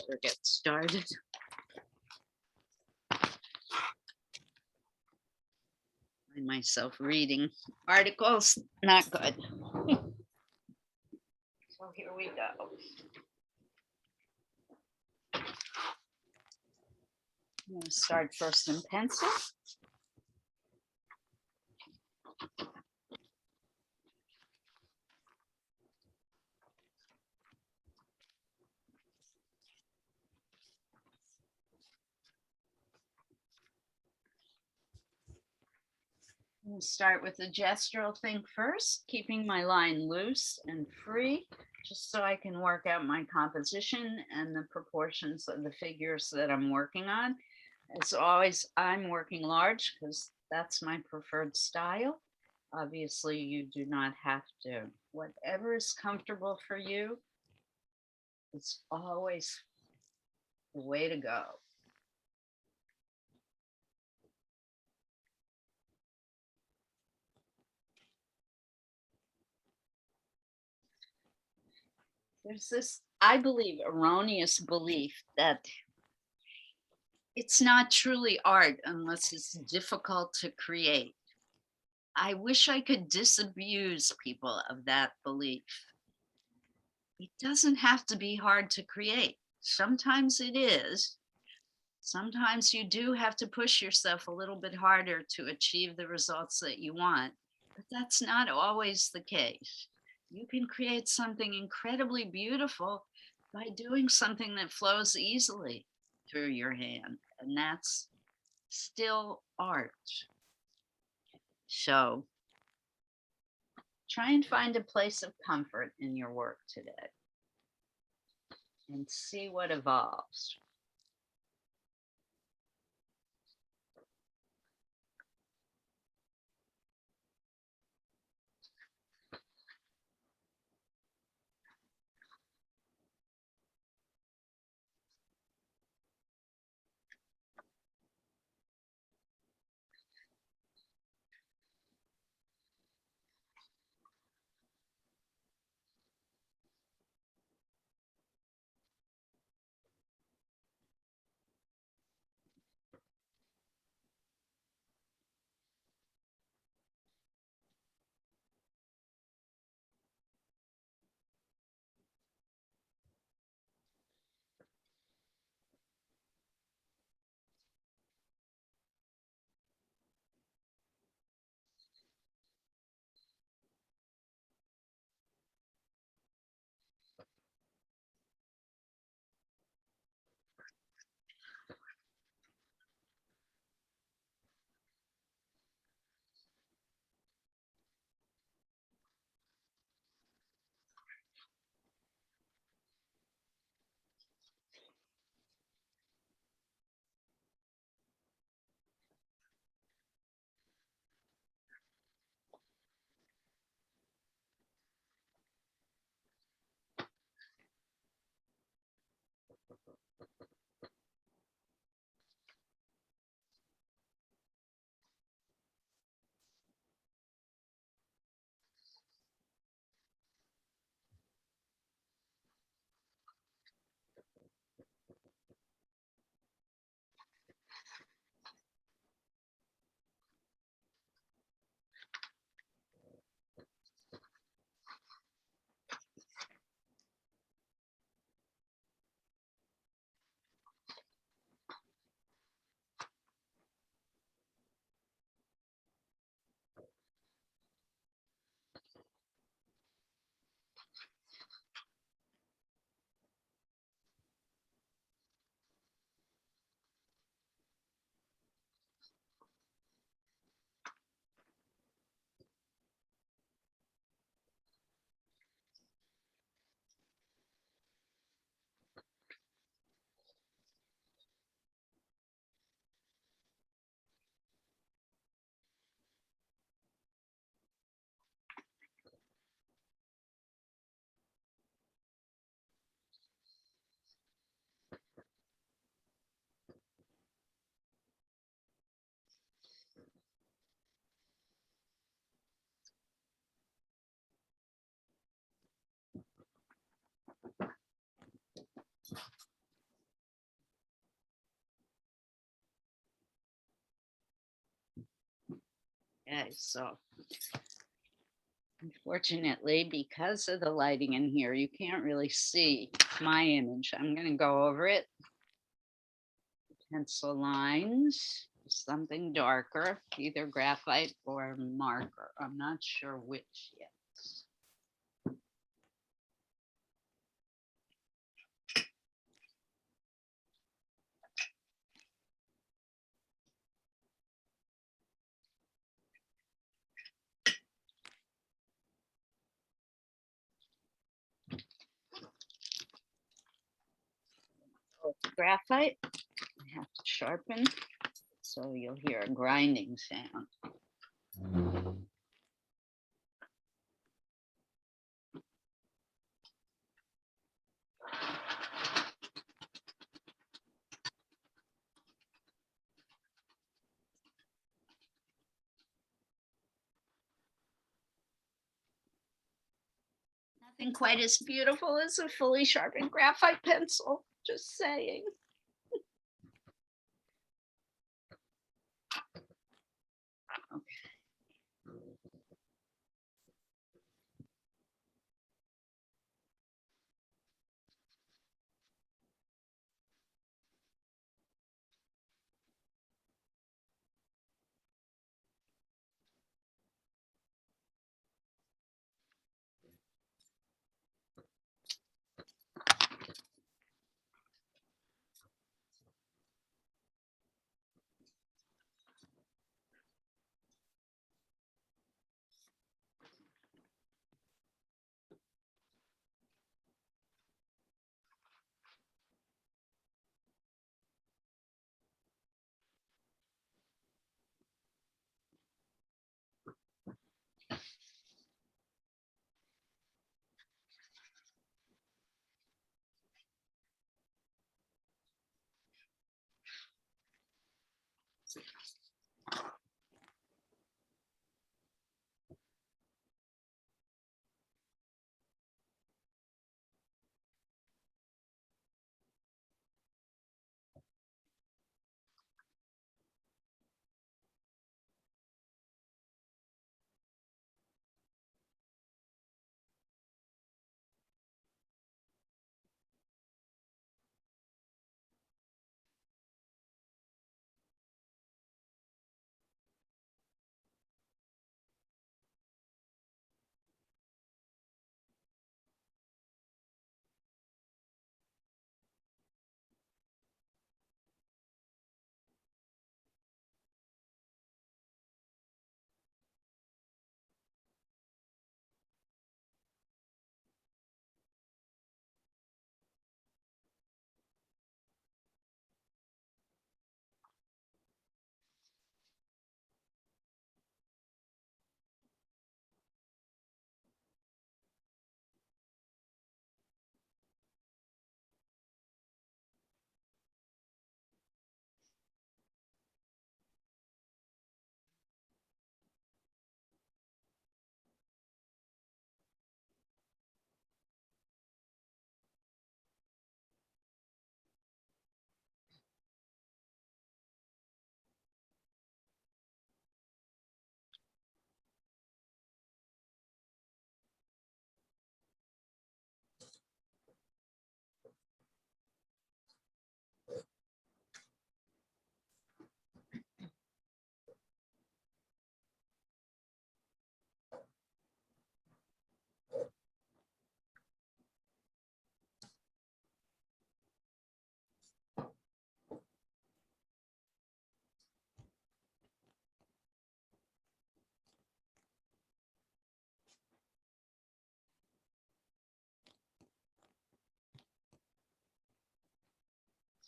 Better get started. Find myself reading articles, not good. So here we go. I'm going to start first in pencil. I'm going to start with the gestural thing first, keeping my line loose and free, just so I can work out my composition and the proportions of the figures that I'm working on. As always, I'm working large because that's my preferred style. Obviously, you do not have to. Whatever is comfortable for you is always the way to go. There's this, I believe, erroneous belief that it's not truly art unless it's difficult to create. I wish I could disabuse people of that belief. It doesn't have to be hard to create. Sometimes it is. Sometimes you do have to push yourself a little bit harder to achieve the results that you want, but that's not always the case. You can create something incredibly beautiful by doing something that flows easily through your hand, and that's still art. So try and find a place of comfort in your work today and see what evolves. Okay, so unfortunately, because of the lighting in here, you can't really see my image. I'm going to go over it. Pencil lines, something darker, either graphite or marker. I'm not sure which yet. Graphite, I have to sharpen, so you'll hear a grinding sound. Nothing quite as beautiful as a fully sharpened graphite pencil, just saying.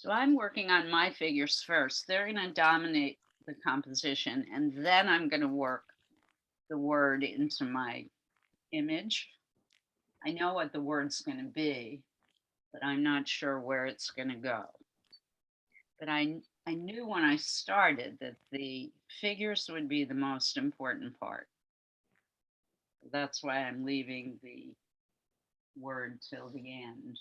So I'm working on my figures first. They're going to dominate the composition, and then I'm going to work the word into my image. I know what the word's going to be, but I'm not sure where it's going to go. But I knew when I started that the figures would be the most important part. That's why I'm leaving the word till the end.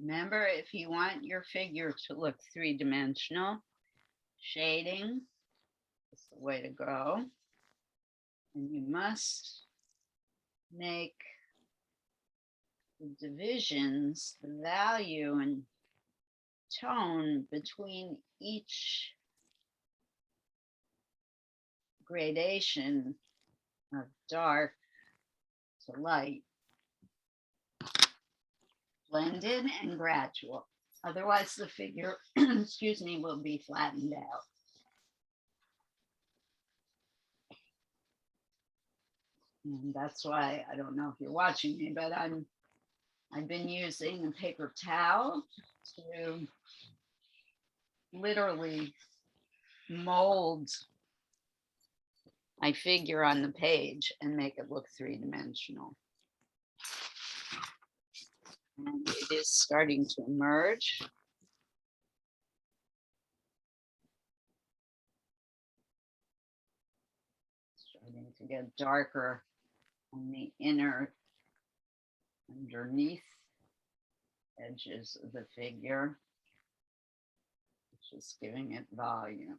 Remember, if you want your figure to look three-dimensional, shading is the way to go. And you must make the divisions, the value and tone between each gradation of dark to light blended and gradual. Otherwise the figure, excuse me, will be flattened out. And that's why, I don't know if you're watching me, but I've been using a paper towel to literally mold my figure on the page and make it look three-dimensional. And it is starting to emerge. Starting to get darker on the inner underneath edges of the figure, just giving it volume.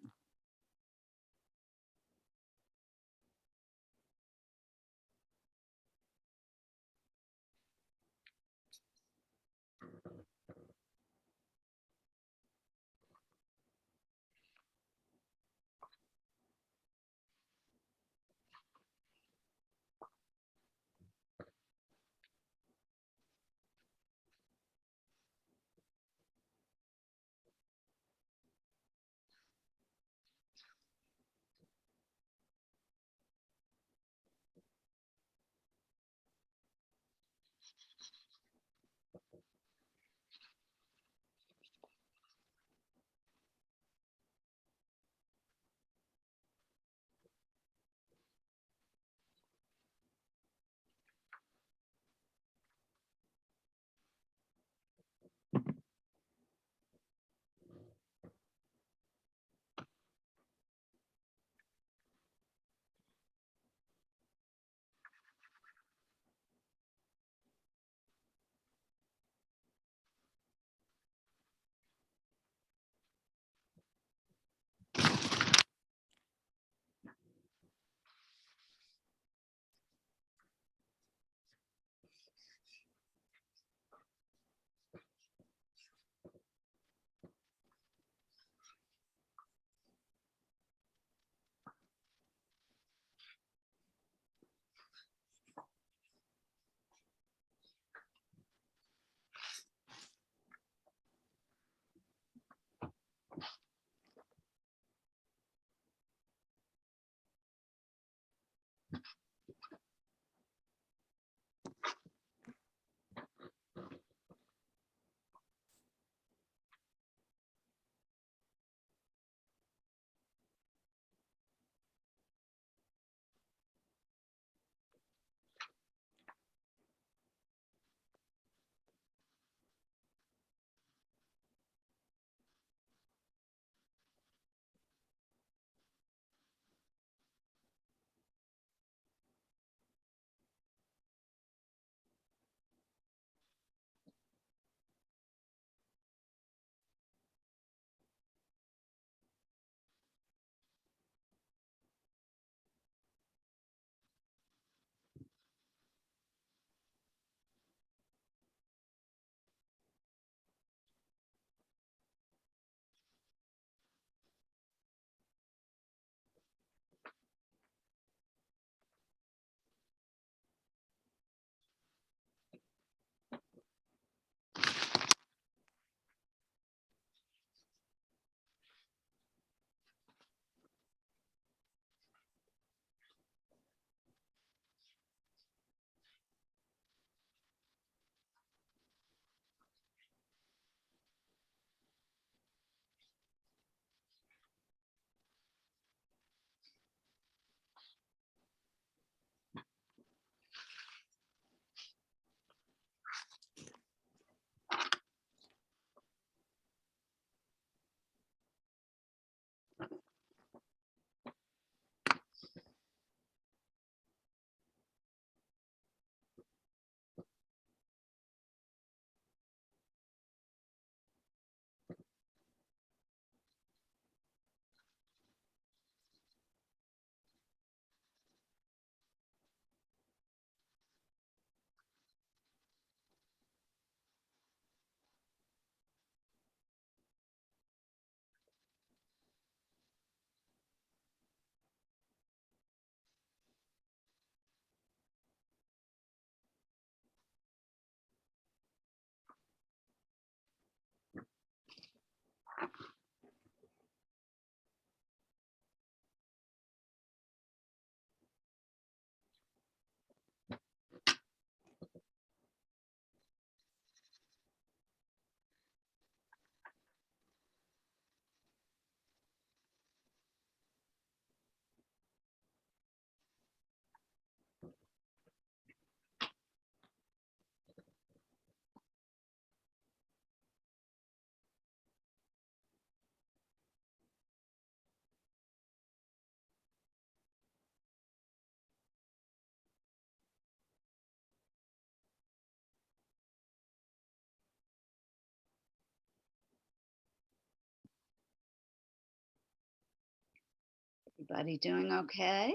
Everybody doing okay?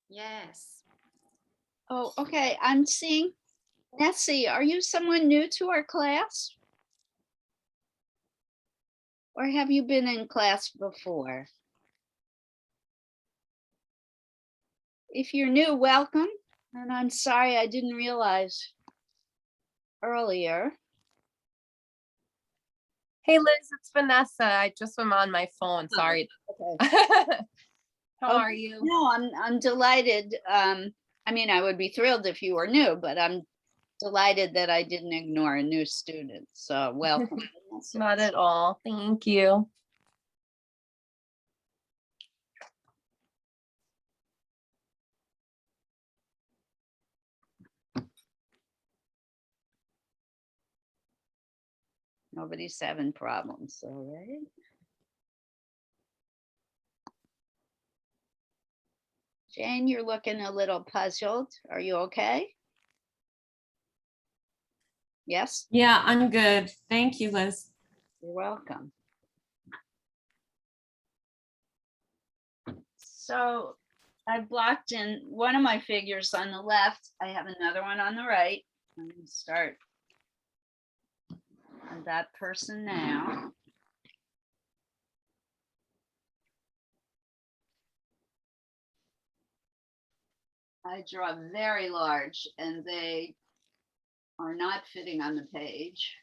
Yes. Oh, okay. I'm seeing Nessie. Are you someone new to our class? Or have you been in class before? If you're new, welcome. And I'm sorry I didn't realize earlier. Hey Liz, it's Vanessa. I just am on my phone. Sorry. Okay. How Oh, are you? No, I'm delighted. I mean, I would be thrilled if you were new, but I'm delighted that I didn't ignore a new student. So welcome. Vanessa. Not at all. Thank you. Nobody's having problems, all right? Jane, you're looking a little puzzled. Are you okay? Yes, Yeah, I'm good. Thank you, Liz. you're welcome. So I blocked in one of my figures on the left. I have another one on the right. I'm going to start on that person now. I draw very large and they are not fitting on the page.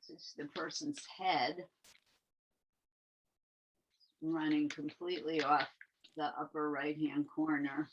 This is the person's head running completely off the upper right-hand corner.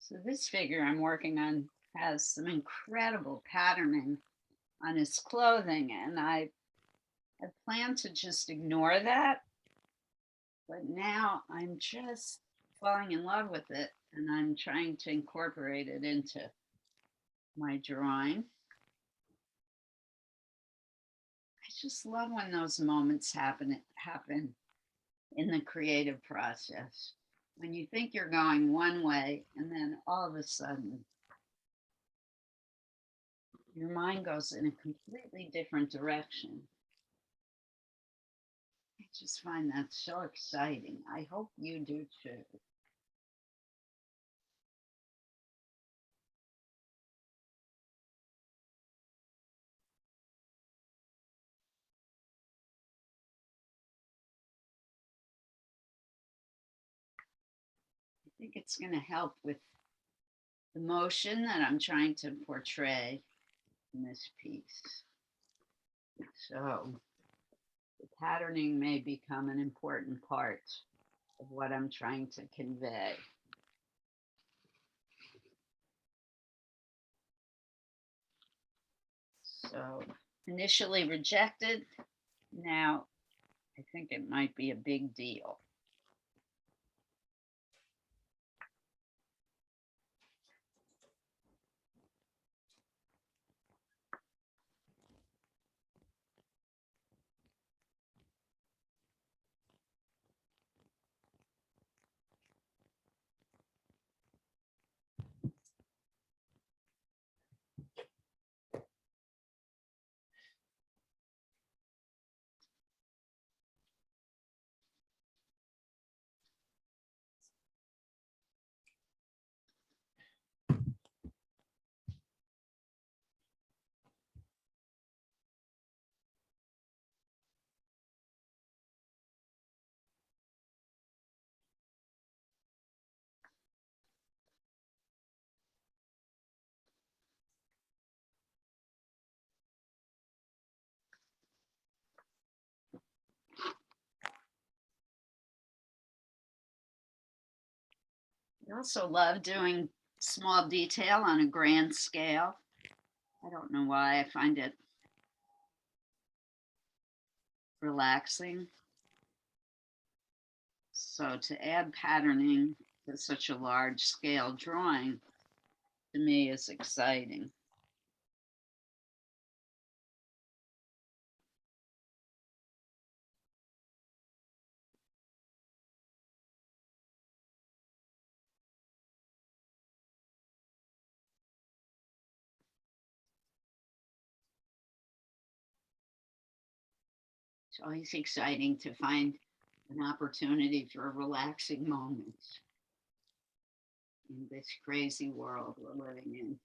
So this figure I'm working on has some incredible patterning on his clothing, and I had planned to just ignore that, but now I'm just falling in love with it, and I'm trying to incorporate it into my drawing. I just love when those moments happen in the creative process. When you think you're going one way, and then all of a sudden, your mind goes in a completely different direction. I just find that so exciting. I hope you do too. I think it's going to help with the motion that I'm trying to portray in this piece. So the patterning may become an important part of what I'm trying to convey. So initially rejected, now I think it might be a big deal. I also love doing small detail on a grand scale. I don't know why, I find it relaxing. So to add patterning to such a large scale drawing, to me, is exciting. It's always exciting to find an opportunity for a relaxing moment in this crazy world we're living in.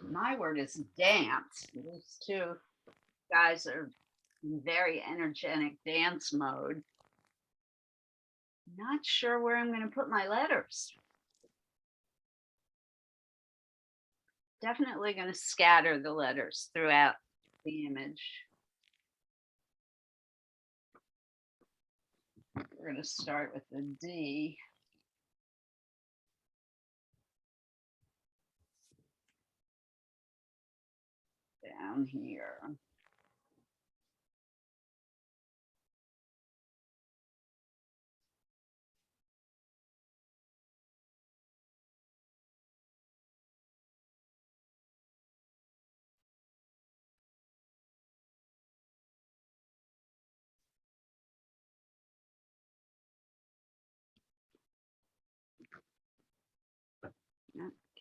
My word is dance. These two guys are in very energetic dance mode. Not sure where I'm going to put my letters. Definitely going to scatter the letters throughout the image. We're going to start with the D. Down here.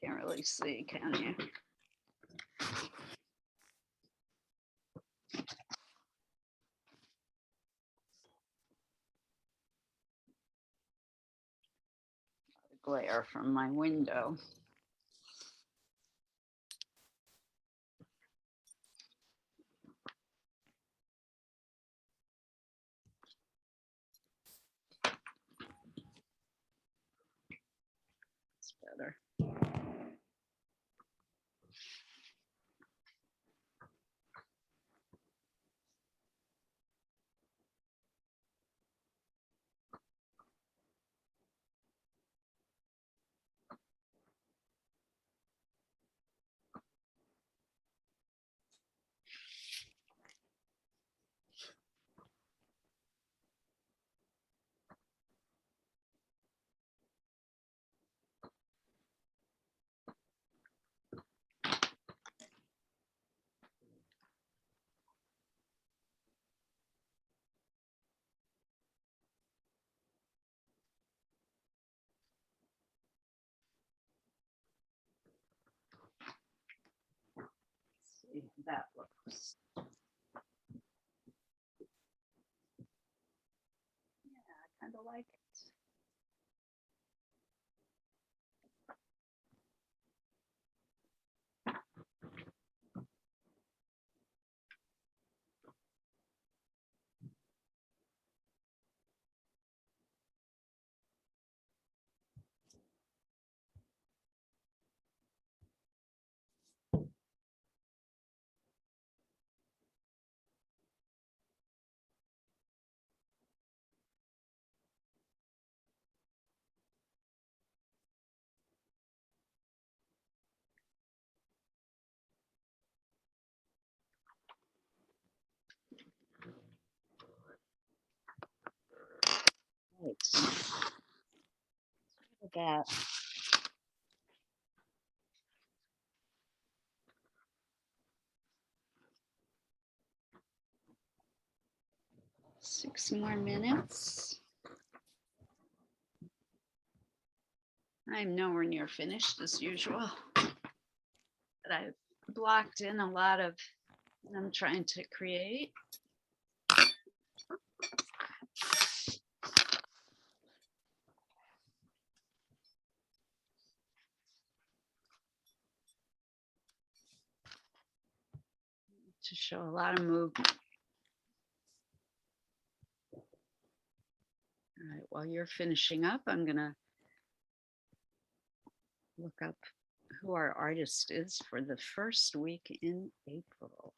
Can't really see, can you? Glare from my window. It's better. Yeah, I kind of like it. Right. Look at 6 more minutes. I'm nowhere near finished as usual, but I've blocked in a lot of what I'm trying to create. To show a lot of movement. All right, while you're finishing up, I'm gonna look up who our artist is for the first week in April.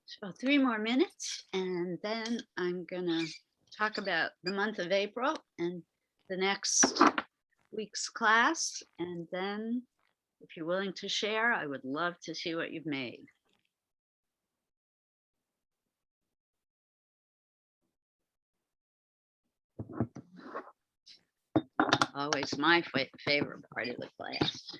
So 3 more minutes, and then I'm gonna talk about the month of April and the next week's class. And then if you're willing to share, I would love to see what you've made. Always my favorite part of the class.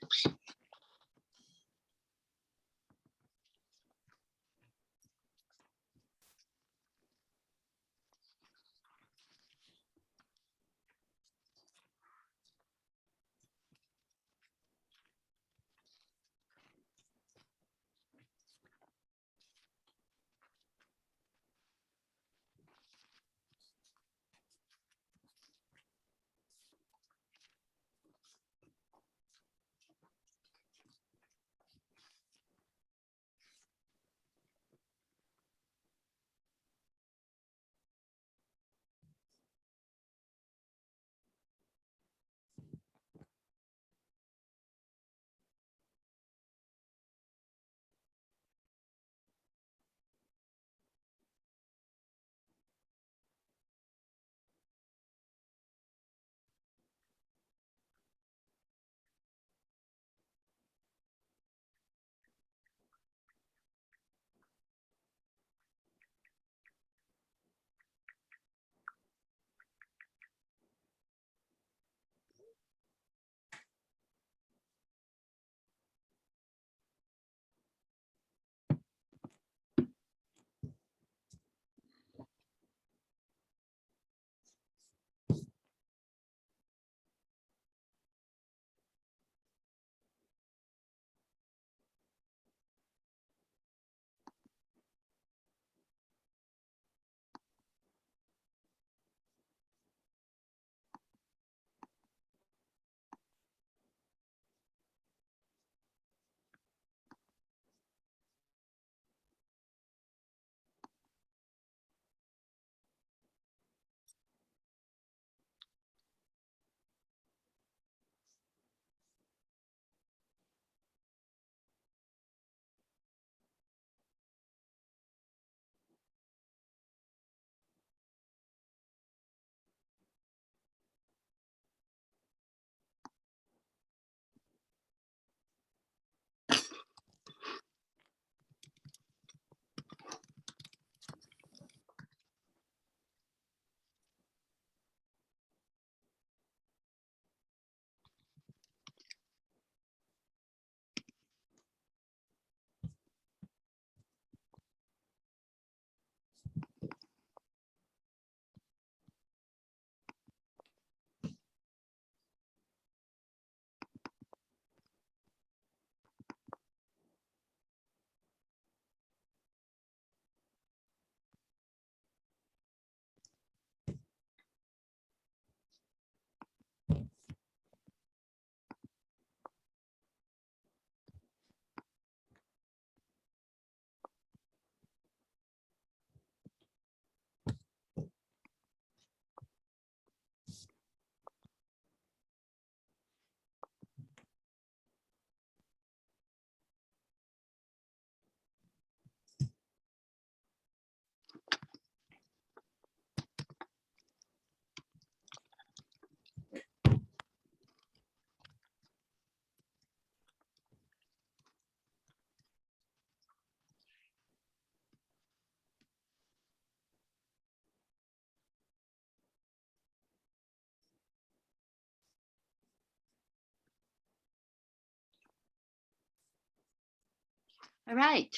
All right.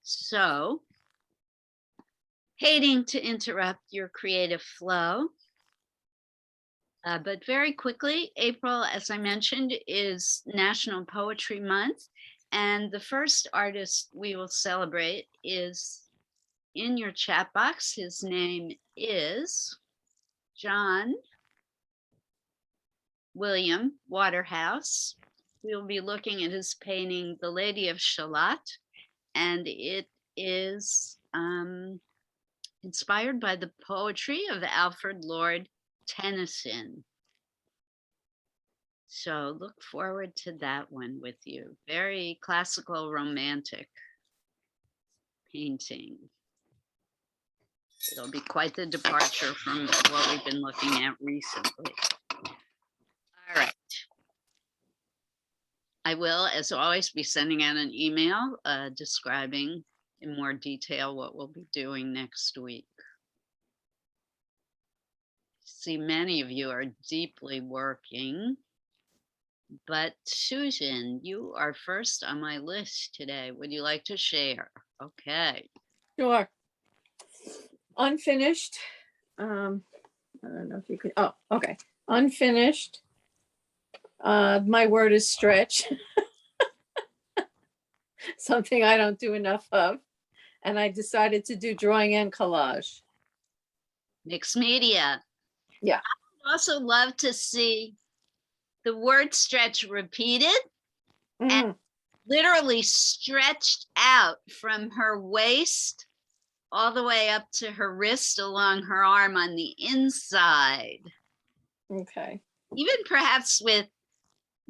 So, hating to interrupt your creative flow, but very quickly, April, as I mentioned, is National Poetry Month. And the first artist we will celebrate is in your chat box. His name is John William Waterhouse. We will be looking at his painting, The Lady of Shalat, and it is inspired by the poetry of Alfred Lord Tennyson. So look forward to that one with you. Very classical romantic painting. It'll be quite the departure from what we've been looking at recently. All right. I will, as always, be sending out an email describing in more detail what we'll be doing next week. See, many of you are deeply working, but Susan, you are first on my list today. Would you like to share? Okay. Sure. Unfinished. I don't know if you could, oh, okay. Unfinished. My word is stretch. Something I don't do enough of. And I decided to do drawing and collage. Mixed media. Yeah. I would also love to see the word stretch repeated and literally stretched out from her waist all the way up to her wrist along her arm on the inside. Okay. Even perhaps with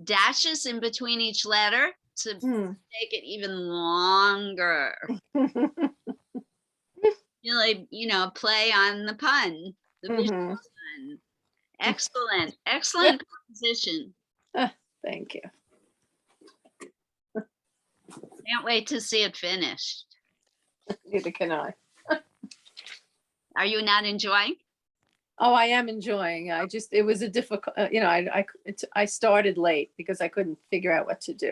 dashes in between each letter to make it even longer. Really, play on the pun, the visual pun. Excellent, excellent composition. Thank you. Can't wait to see it finished. Neither can I. Are you not enjoying? Oh, I am enjoying. It was a difficult, I started late because I couldn't figure out what to do.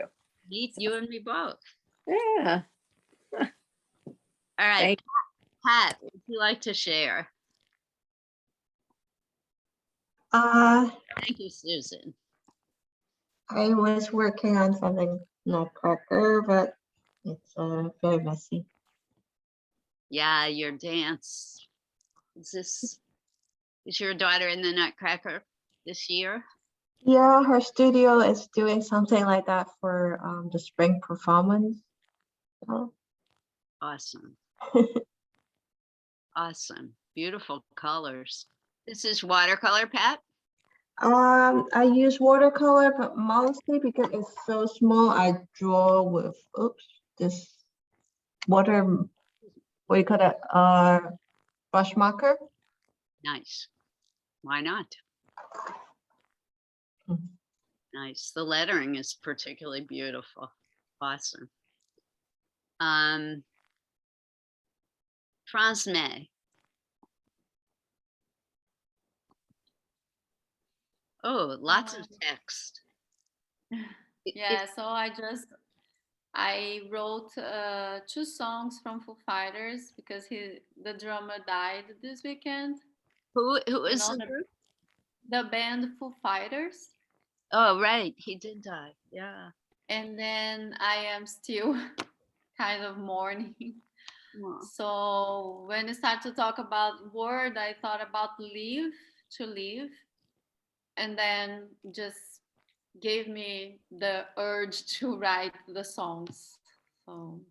You and me both. Yeah. All right, Thank Pat, would you like to share? Thank you, Susan. I was working on something nutcracker, but it's very messy. Yeah, your dance. Is your daughter in the Nutcracker this year? Yeah, her studio is doing something like that for the spring performance. So. Awesome. Awesome. Beautiful colors. This is watercolor, Pat? I use watercolor, but mostly because it's so small, I draw with, this water, what do you call it, brush marker. Nice. Why not? Mhm. Nice. The lettering is particularly beautiful. Awesome. France May. Oh, lots of text. Yeah, so I wrote 2 songs from Foo Fighters because the drummer died this weekend. Who is the group? The band Foo Fighters. Oh, right. He did die. Yeah. And then I am still kind of mourning. Wow. So when I started to talk about word, I thought about to live. And then just gave me the urge to write the songs. So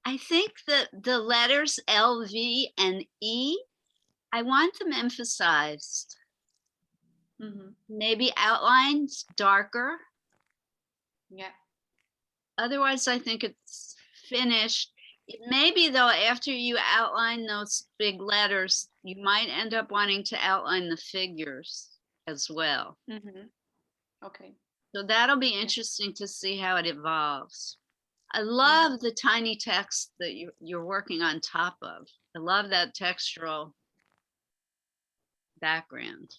I think that the letters L, V, and E, I want them emphasized. Maybe outlines darker. yeah. Otherwise, I think it's finished. It may be, though, after you outline those big letters, you might end up wanting to outline the figures as well. Okay. So that'll be interesting to see how it evolves. I love the tiny text that you're working on top of. I love that textural background.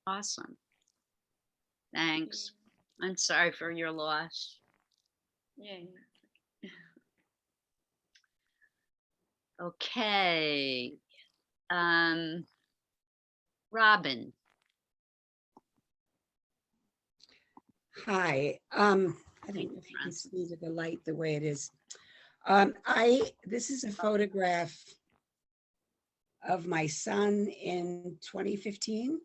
Awesome. Thanks. I'm sorry for your loss. Yeah. Okay. Robin. Hi, I don't know if you can see with the light the way it is. This is a photograph of my son in 2015.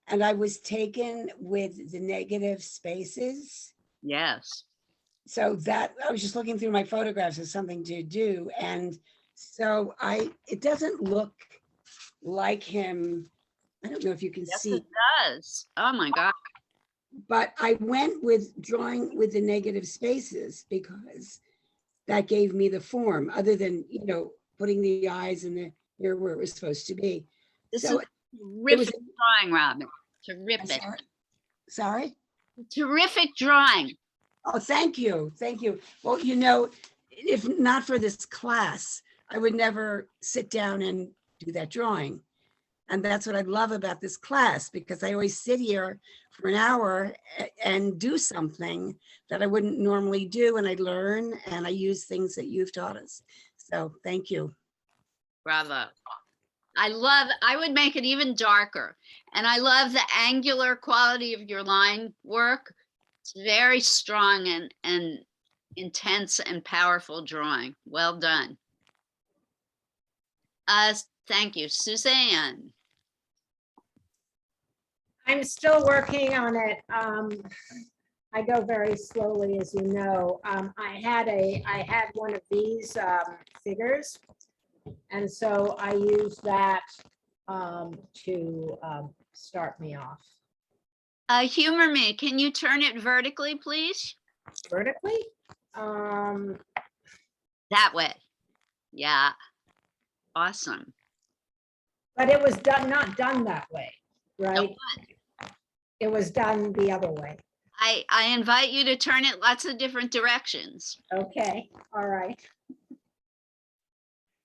And I was taken with the negative spaces. Yes. So that, I was just looking through my photographs as something to do. And so it doesn't look like him. I don't know if you can Yes, see. it does. Oh my God. But I went with drawing with the negative spaces because that gave me the form, other than, putting the eyes and the ear where it was supposed to be. This So is terrific drawing, Robin. Terrific. Sorry? Terrific drawing. Oh, thank you. Thank you. Well, if not for this class, I would never sit down and do that drawing. And that's what I love about this class, because I always sit here for an hour and do something that I wouldn't normally do. And I learn and I use things that you've taught us. So thank you. Bravo. I would make it even darker. And I love the angular quality of your line work. It's very strong and intense and powerful drawing. Well done. Thank you. Suzanne. I'm still working on it. I go very slowly, as you know. I had one of these figures, and so I used that to start me off. Humor me. Can you turn it vertically, please? Vertically? That way. Yeah. Awesome. But it was not done that way, right? No, It was done the other way. I invite you to turn it lots of different directions. Okay, all right.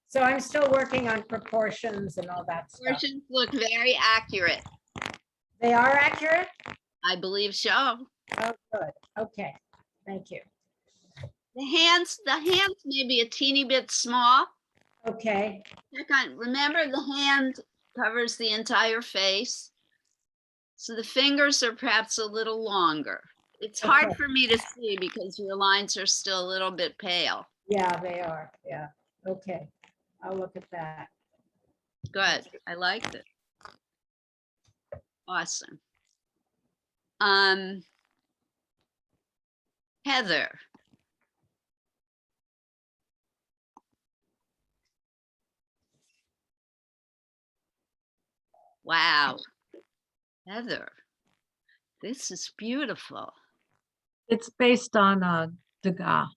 So I'm still working on proportions and all that stuff. Proportions look very accurate. They are accurate? I believe so. Oh, good. Okay, thank you. The hands may be a teeny bit small. Okay. Remember, the hand covers the entire face. So the fingers are perhaps a little longer. It's hard for me to see because your lines are still a little bit pale. Yeah, they are. Yeah. Okay. I'll look at that. Good. I liked it. Awesome. Heather. Wow. Heather, this is beautiful. It's based on Degas.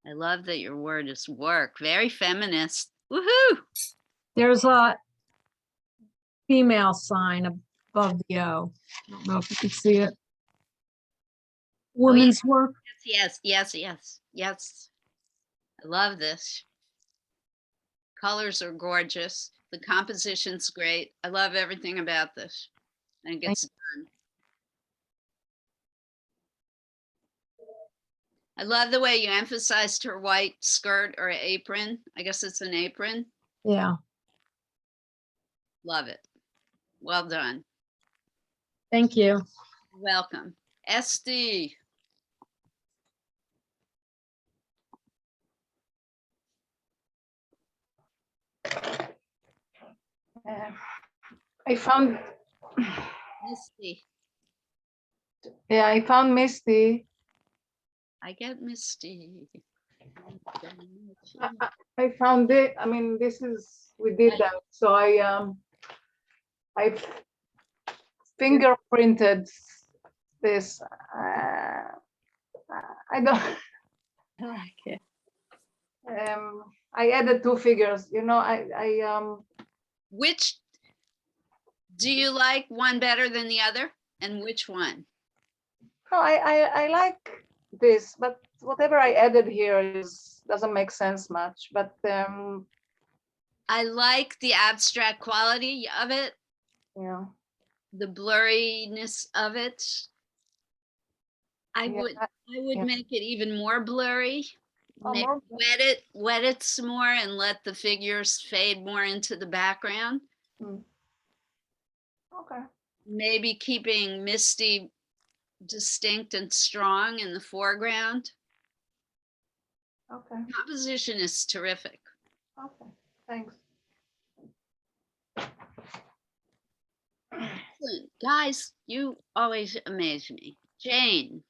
I love that your word is work. Very feminist. Woohoo! There's a female sign above the O. I don't know if you can see it. Women's work. Yes. I love this. Colors are gorgeous. The composition's great. I love everything about this. And it gets done. I love the way you emphasized her white skirt or apron. I guess it's an apron. Yeah. Love it. Well done. Thank you. Welcome. SD. I found, Misty. yeah, I found Misty. I get Misty. I found it. I mean, we did that. So I fingerprinted this. I don't like it. I added two figures. Which do you like one better than the other? And which one? No, I like this, but whatever I added here doesn't make sense much. But I like the abstract quality of it, Yeah. the blurriness of it. I Yeah, would yeah. make it even more blurry. Oh, Maybe more wet it some more and let the figures fade more into the background. Okay. Maybe keeping Misty distinct and strong in the foreground. Okay. Composition is terrific. Okay. Thanks. Excellent. Guys, you always amaze me. Jane.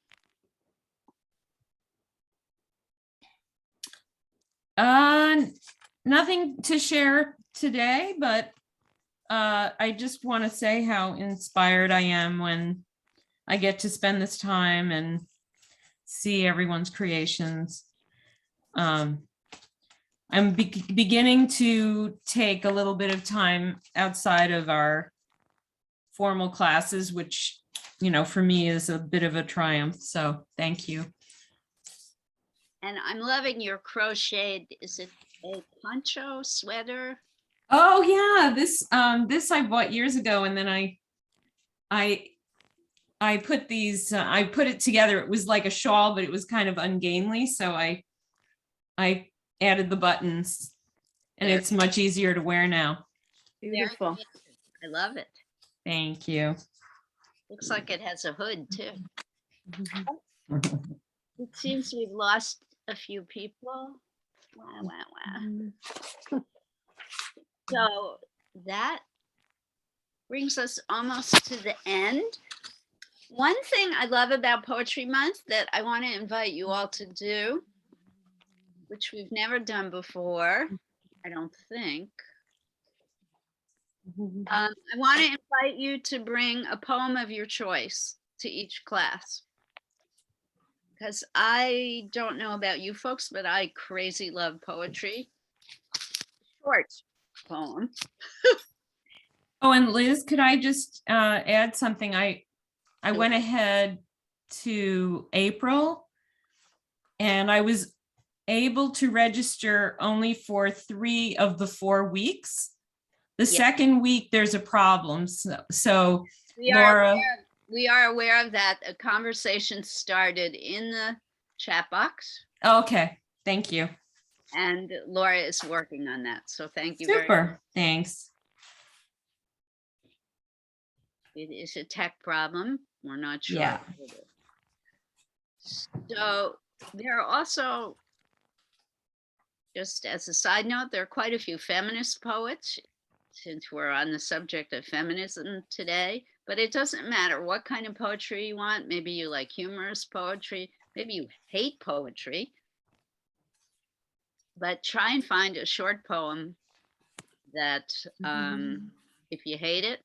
Nothing to share today, but I just want to say how inspired I am when I get to spend this time and see everyone's creations. I'm beginning to take a little bit of time outside of our formal classes, which, you know, for me is a bit of a triumph. So thank you. And I'm loving your crocheted, is it a poncho sweater? Oh yeah, this I bought years ago, and then I put these I put it together. It was like a shawl, but it was kind of ungainly, so I added the buttons, and There. it's much easier to wear now. Beautiful. I love it. Thank you. Looks like it has a hood too. It seems we've lost a few people. Wow, wow, wow. So that brings us almost to the end. One thing I love about Poetry Month that I want to invite you all to do, which we've never done before, I don't think. I want to invite you to bring a poem of your choice to each class. Because I don't know about you folks, but I crazy love poetry. Short poem. Oh, and Liz, could I just add something? I went ahead to April, and I was able to register only for 3 of the 4 weeks. The second week, there's a problem. So Laura. We are aware of that. A conversation started in the chat box. Okay, thank you. And Laura is working on that. So thank you very much. Super, thanks. It is a tech problem. We're not sure. Yeah. So there are also, just as a side note, there are quite a few feminist poets, since we're on the subject of feminism today, but it doesn't matter what kind of poetry you want. Maybe you like humorous poetry, maybe you hate poetry, but try and find a short poem that if you hate it,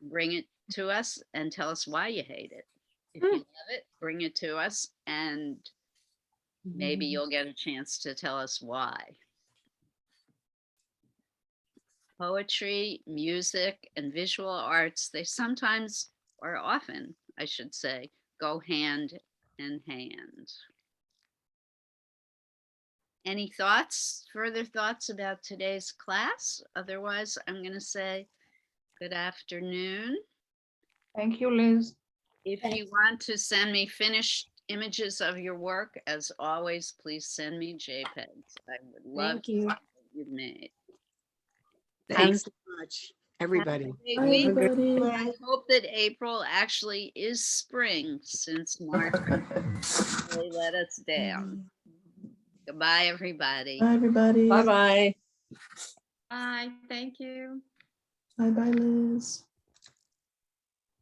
bring it to us and tell us why you hate it. If you love it, bring it to us and maybe you'll get a chance to tell us why. Poetry, music, and visual arts, they sometimes, or often, I should say, go hand in hand. Any thoughts, further thoughts about today's class? Otherwise, I'm going to say good afternoon. Thank you, Liz. If you want to send me finished images of your work, as always, please send me JPEGs. I would love Thank you. what you've made. Thanks so much, everybody. Great week. Everybody. I hope that April actually is spring, since March really let us down. Goodbye, everybody. Bye, everybody. Bye-bye. Bye, thank you. Bye-bye, Liz.